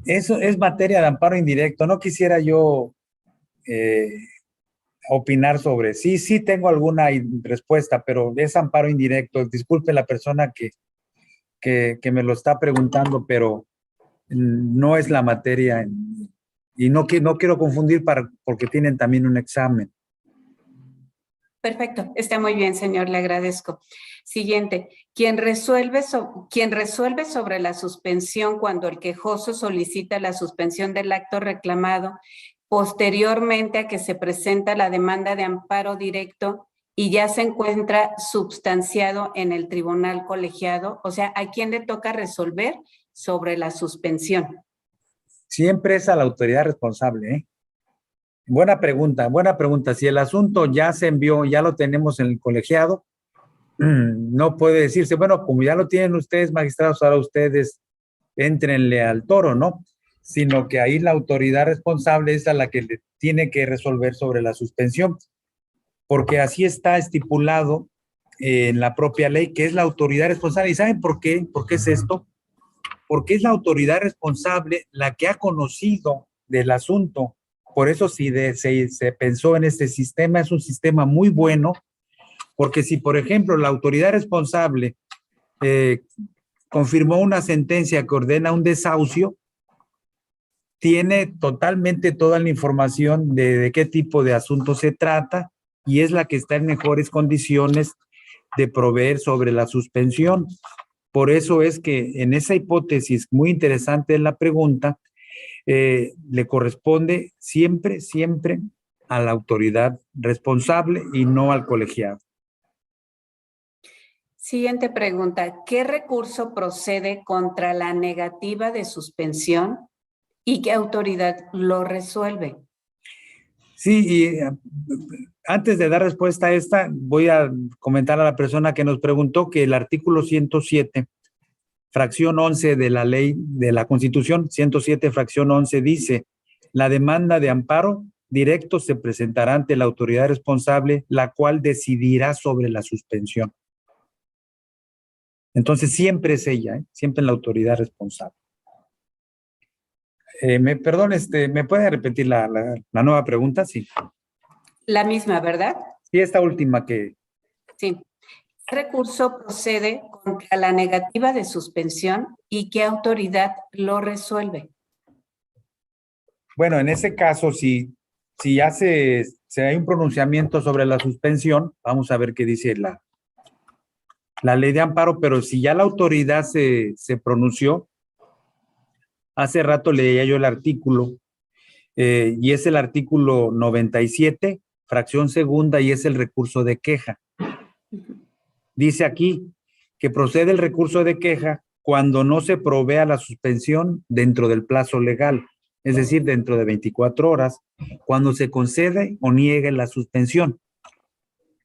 Eso es materia de amparo indirecto. No quisiera yo opinar sobre. Sí tengo alguna respuesta, pero es amparo indirecto. Disculpe la persona que me lo está preguntando, pero no es la materia y no quiero confundir porque tienen también un examen. Perfecto, está muy bien, señor, le agradezco. Siguiente, quien resuelve sobre la suspensión cuando el quejoso solicita la suspensión del acto reclamado, posteriormente a que se presenta la demanda de amparo directo y ya se encuentra substanciado en el tribunal colegiado, o sea, ¿a quién le toca resolver sobre la suspensión? Siempre es a la autoridad responsable, ¿eh? Buena pregunta, buena pregunta. Si el asunto ya se envió, ya lo tenemos en el colegiado, no puede decirse, bueno, como ya lo tienen ustedes, magistrados, ahora ustedes éntrenle al toro, ¿no? Sino que ahí la autoridad responsable es a la que le tiene que resolver sobre la suspensión, porque así está estipulado en la propia ley, que es la autoridad responsable. ¿Y saben por qué? ¿Por qué es esto? Porque es la autoridad responsable la que ha conocido del asunto. Por eso se pensó en este sistema, es un sistema muy bueno, porque si, por ejemplo, la autoridad responsable confirmó una sentencia que ordena un desahucio, tiene totalmente toda la información de qué tipo de asunto se trata y es la que está en mejores condiciones de proveer sobre la suspensión. Por eso es que en esa hipótesis muy interesante de la pregunta, le corresponde siempre a la autoridad responsable y no al colegiado. Siguiente pregunta. ¿Qué recurso procede contra la negativa de suspensión y qué autoridad lo resuelve? Sí, y antes de dar respuesta a esta, voy a comentar a la persona que nos preguntó que el artículo 107, fracción 11 de la ley de la Constitución, 107, fracción 11, dice, la demanda de amparo directo se presentará ante la autoridad responsable, la cual decidirá sobre la suspensión. Entonces, siempre es ella, siempre la autoridad responsable. Perdón, ¿me puede repetir la nueva pregunta? Sí. La misma, ¿verdad? Sí, esta última que... Sí. ¿Qué recurso procede contra la negativa de suspensión y qué autoridad lo resuelve? Bueno, en ese caso, si ya hay un pronunciamiento sobre la suspensión, vamos a ver qué dice la ley de amparo, pero si ya la autoridad se pronunció, hace rato leía yo el artículo y es el artículo 97, fracción segunda, y es el recurso de queja. Dice aquí que procede el recurso de queja cuando no se provea la suspensión dentro del plazo legal, es decir, dentro de 24 horas, cuando se concede o niegue la suspensión.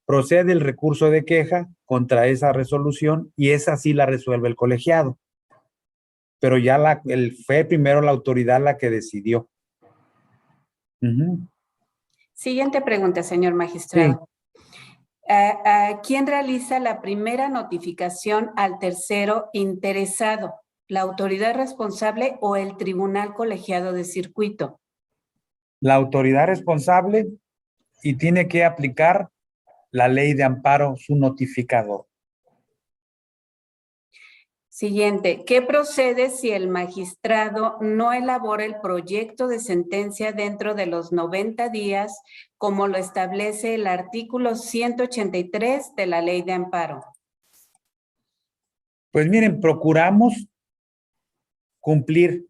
Procede el recurso de queja contra esa resolución y esa sí la resuelve el colegiado. Pero ya fue primero la autoridad la que decidió. Siguiente pregunta, señor magistrado. ¿Quién realiza la primera notificación al tercero interesado? ¿La autoridad responsable o el tribunal colegiado de circuito? La autoridad responsable, y tiene que aplicar la ley de amparo, su notificador. Siguiente, ¿qué procede si el magistrado no elabora el proyecto de sentencia dentro de los 90 días, como lo establece el artículo 183 de la ley de amparo? Pues miren, procuramos cumplir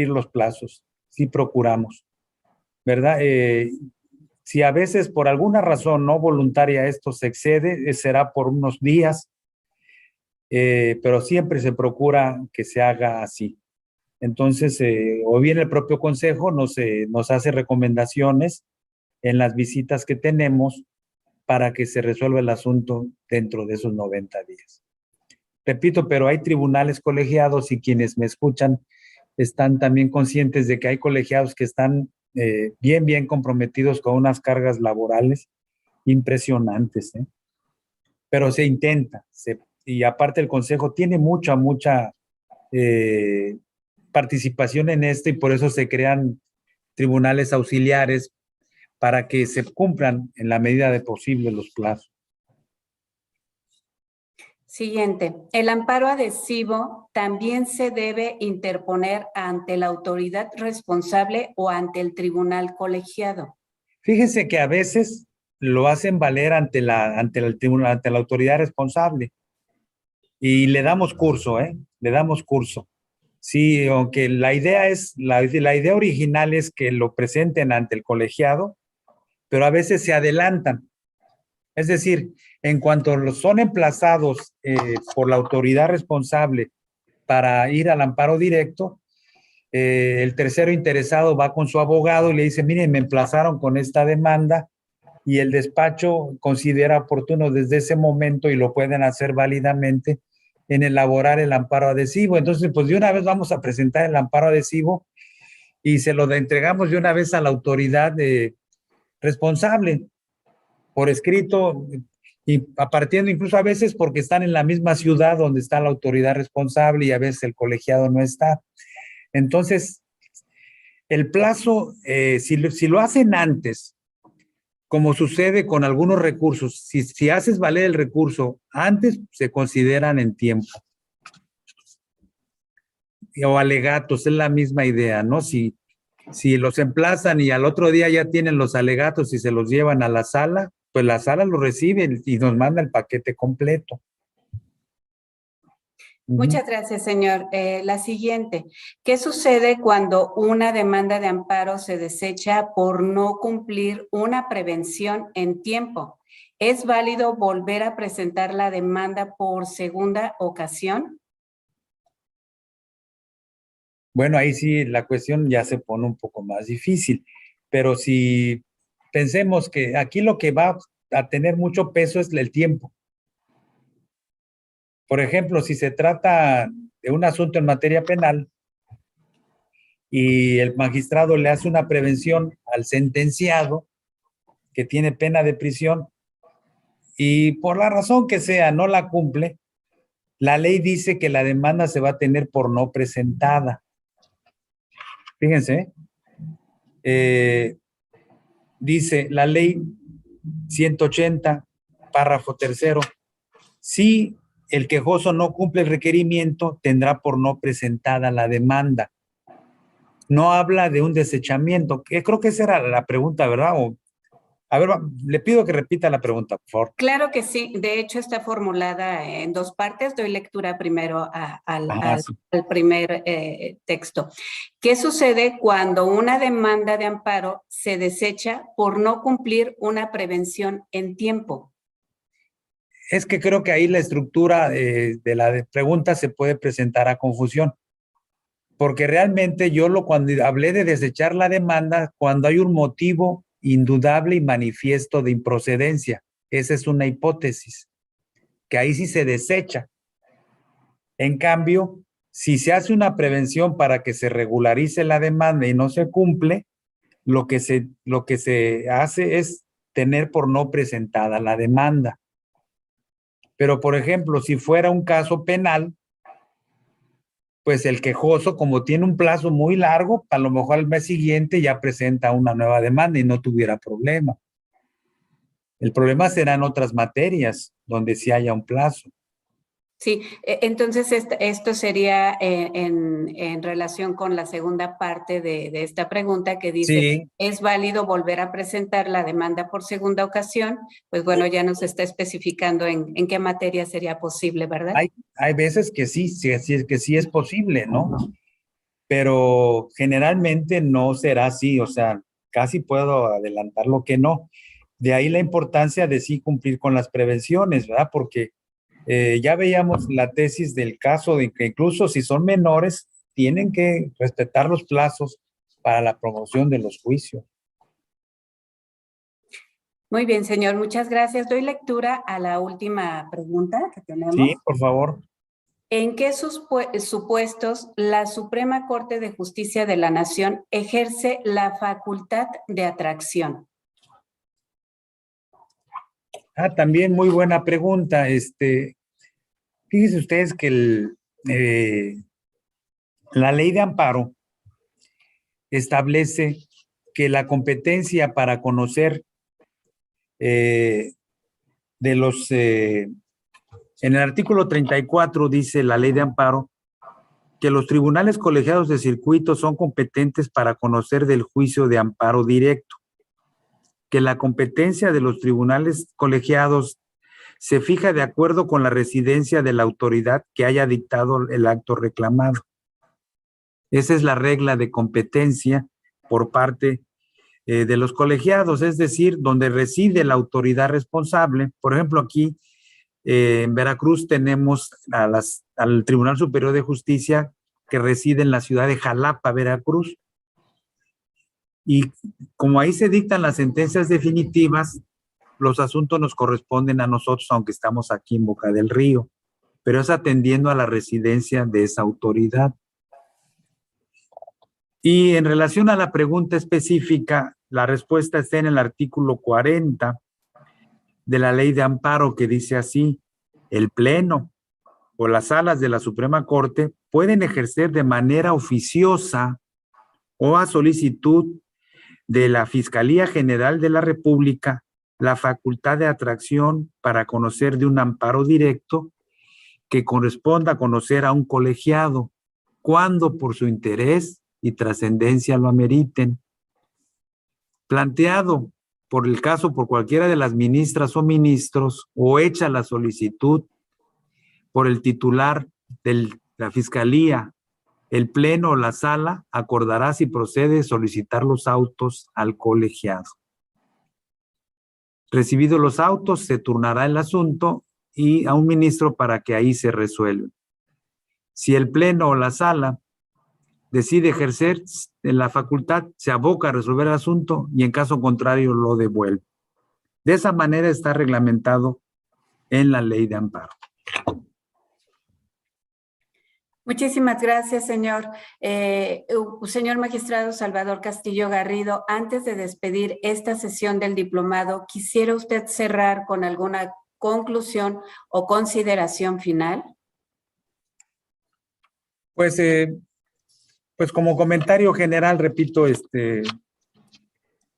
los plazos, sí procuramos, ¿verdad? Si a veces por alguna razón no voluntaria esto se excede, será por unos días, pero siempre se procura que se haga así. Entonces, o bien el propio consejo nos hace recomendaciones en las visitas que tenemos para que se resuelva el asunto dentro de esos 90 días. Repito, pero hay tribunales colegiados y quienes me escuchan están también conscientes de que hay colegiados que están bien comprometidos con unas cargas laborales impresionantes, pero se intenta, y aparte el consejo tiene mucha participación en esto y por eso se crean tribunales auxiliares para que se cumplan en la medida de posible los plazos. Siguiente, el amparo adhesivo también se debe interponer ante la autoridad responsable o ante el tribunal colegiado. Fíjense que a veces lo hacen valer ante la autoridad responsable y le damos curso, le damos curso. Sí, aunque la idea original es que lo presenten ante el colegiado, pero a veces se adelantan. Es decir, en cuanto son emplazados por la autoridad responsable para ir al amparo directo, el tercero interesado va con su abogado y le dice, miren, me emplazaron con esta demanda, y el despacho considera oportuno desde ese momento, y lo pueden hacer válidamente, en elaborar el amparo adhesivo. Entonces, pues de una vez vamos a presentar el amparo adhesivo y se lo entregamos de una vez a la autoridad responsable por escrito, y partiendo incluso a veces porque están en la misma ciudad donde está la autoridad responsable y a veces el colegiado no está. Entonces, el plazo, si lo hacen antes, como sucede con algunos recursos, si haces valer el recurso antes, se consideran en tiempo. O alegatos, es la misma idea, ¿no? Si los emplazan y al otro día ya tienen los alegatos y se los llevan a la sala, pues la sala los recibe y nos manda el paquete completo. Muchas gracias, señor. La siguiente, ¿qué sucede cuando una demanda de amparo se desecha por no cumplir una prevención en tiempo? ¿Es válido volver a presentar la demanda por segunda ocasión? Bueno, ahí sí la cuestión ya se pone un poco más difícil, pero si pensemos que aquí lo que va a tener mucho peso es el tiempo. Por ejemplo, si se trata de un asunto en materia penal y el magistrado le hace una prevención al sentenciado que tiene pena de prisión y por la razón que sea no la cumple, la ley dice que la demanda se va a tener por no presentada. Fíjense, dice la ley 180, párrafo tercero, si el quejoso no cumple el requerimiento, tendrá por no presentada la demanda. No habla de un desechamiento, que creo que esa era la pregunta, ¿verdad? A ver, le pido que repita la pregunta, por favor. Claro que sí. De hecho, está formulada en dos partes. Doy lectura primero Sí. al primer texto. ¿Qué sucede cuando una demanda de amparo se desecha por no cumplir una prevención en tiempo? Es que creo que ahí la estructura de la pregunta se puede presentar a confusión. Porque realmente cuando hablé de desechar la demanda, cuando hay un motivo indudable y manifiesto de improcedencia, esa es una hipótesis, que ahí sí se desecha. En cambio, si se hace una prevención para que se regularice la demanda y no se cumple, lo que se hace es tener por no presentada la demanda. Pero, por ejemplo, si fuera un caso penal, pues el quejoso, como tiene un plazo muy largo, a lo mejor al mes siguiente ya presenta una nueva demanda y no tuviera problema. El problema será en otras materias donde sí haya un plazo. Sí, entonces esto sería en relación con la segunda parte de esta pregunta que dice, Sí, ¿es válido volver a presentar la demanda por segunda ocasión? Pues bueno, ya nos está especificando en qué materia sería posible, ¿verdad? hay veces que que sí es posible, ¿no? Pero generalmente no será así, o sea, casi puedo adelantar lo que no. De ahí la importancia de sí cumplir con las prevenciones, ¿verdad? Porque ya veíamos la tesis del caso de que incluso si son menores, tienen que respetar los plazos para la promoción de los juicios. Muy bien, señor, muchas gracias. Doy lectura a la última pregunta que tenemos. Sí, por favor. ¿En qué supuestos la Suprema Corte de Justicia de la Nación ejerce la facultad de atracción? También muy buena pregunta. Fíjense ustedes que la ley de amparo establece que la competencia para conocer en el artículo 34 dice la ley de amparo que los tribunales colegiados de circuito son competentes para conocer del juicio de amparo directo, que la competencia de los tribunales colegiados se fija de acuerdo con la residencia de la autoridad que haya dictado el acto reclamado. Esa es la regla de competencia por parte de los colegiados, es decir, donde reside la autoridad responsable. Por ejemplo, aquí en Veracruz tenemos al Tribunal Superior de Justicia que reside en la ciudad de Jalapa, Veracruz. Y como ahí se dictan las sentencias definitivas, los asuntos nos corresponden a nosotros, aunque estamos aquí en Boca del Río, pero es atendiendo a la residencia de esa autoridad. Y en relación a la pregunta específica, la respuesta está en el artículo 40 de la Ley de Amparo, que dice así: el Pleno o las salas de la Suprema Corte pueden ejercer de manera oficiosa o a solicitud de la Fiscalía General de la República la facultad de atracción para conocer de un amparo directo que corresponda a conocer a un colegiado, cuando por su interés y trascendencia lo ameriten. Planteado por el caso por cualquiera de las ministras o ministros, o hecha la solicitud por el titular de la Fiscalía, el Pleno o la Sala acordará si procede solicitar los autos al colegiado. Recibidos los autos, se turnará el asunto y a un ministro para que ahí se resuelva. Si el Pleno o la Sala decide ejercer en la facultad, se aboca a resolver el asunto y en caso contrario lo devuelve. De esa manera está reglamentado en la Ley de Amparo. Muchísimas gracias, señor. Señor magistrado Salvador Castillo Garrido, antes de despedir esta sesión del diplomado, ¿quisiera usted cerrar con alguna conclusión o consideración final? Pues como comentario general, repito,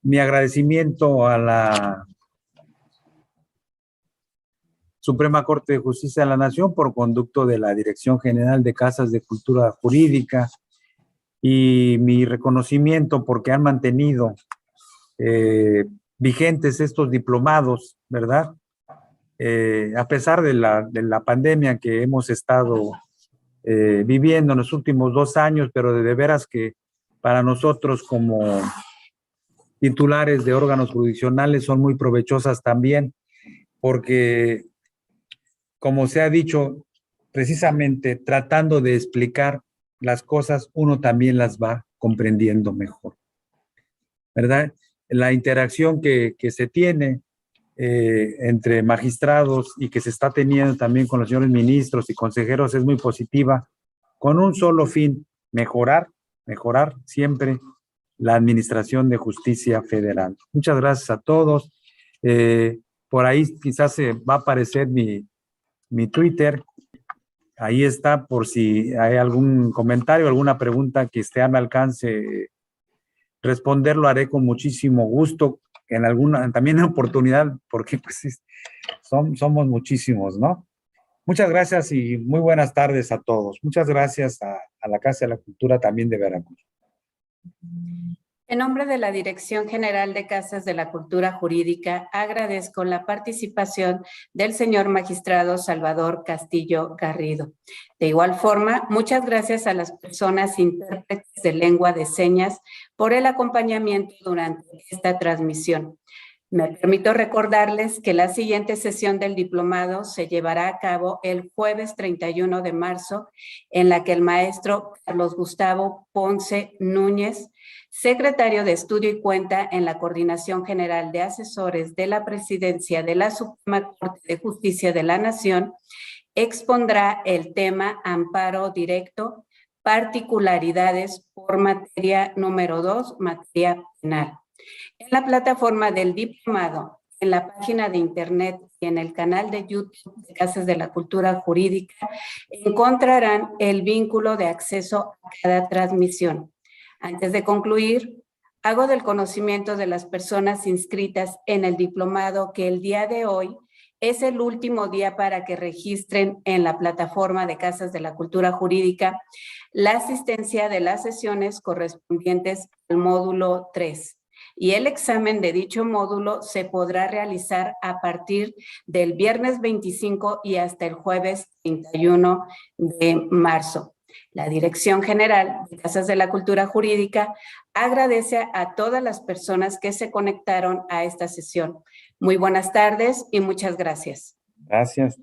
mi agradecimiento a la Suprema Corte de Justicia de la Nación por conducto de la Dirección General de Casas de Cultura Jurídica, y mi reconocimiento porque han mantenido vigentes estos diplomados, ¿verdad? A pesar de la pandemia que hemos estado viviendo en los últimos 2 años, pero de veras que para nosotros como titulares de órganos jurisdiccionales son muy provechosas también, porque como se ha dicho, precisamente tratando de explicar las cosas, uno también las va comprendiendo mejor, ¿verdad? La interacción que se tiene entre magistrados y que se está teniendo también con los señores ministros y consejeros es muy positiva, con un solo fin: mejorar siempre la administración de justicia federal. Muchas gracias a todos. Por ahí quizás se va a aparecer mi Twitter. Ahí está por si hay algún comentario, alguna pregunta que esté a mi alcance responder, lo haré con muchísimo gusto en alguna también oportunidad, porque pues somos muchísimos, ¿no? Muchas gracias y muy buenas tardes a todos. Muchas gracias a la Casa de la Cultura también de Veracruz. En nombre de la Dirección General de Casas de la Cultura Jurídica, agradezco la participación del señor magistrado Salvador Castillo Garrido. De igual forma, muchas gracias a las personas intérpretes de lengua de señas por el acompañamiento durante esta transmisión. Me permito recordarles que la siguiente sesión del diplomado se llevará a cabo el jueves 31 de marzo, en la que el maestro Carlos Gustavo Ponce Núñez, secretario de Estudio y Cuenta en la Coordinación General de Asesores de la Presidencia de la Suprema Corte de Justicia de la Nación, expondrá el tema Amparo Directo, particularidades por materia número 2, materia penal. En la plataforma del diplomado, en la página de internet y en el canal de YouTube de Casas de la Cultura Jurídica, encontrarán el vínculo de acceso a cada transmisión. Antes de concluir, hago del conocimiento de las personas inscritas en el diplomado que el día de hoy es el último día para que registren en la plataforma de Casas de la Cultura Jurídica la asistencia de las sesiones correspondientes al módulo 3. Y el examen de dicho módulo se podrá realizar a partir del viernes 25 y hasta el jueves 31 de marzo. La Dirección General de Casas de la Cultura Jurídica agradece a todas las personas que se conectaron a esta sesión. Muy buenas tardes y muchas gracias. Gracias.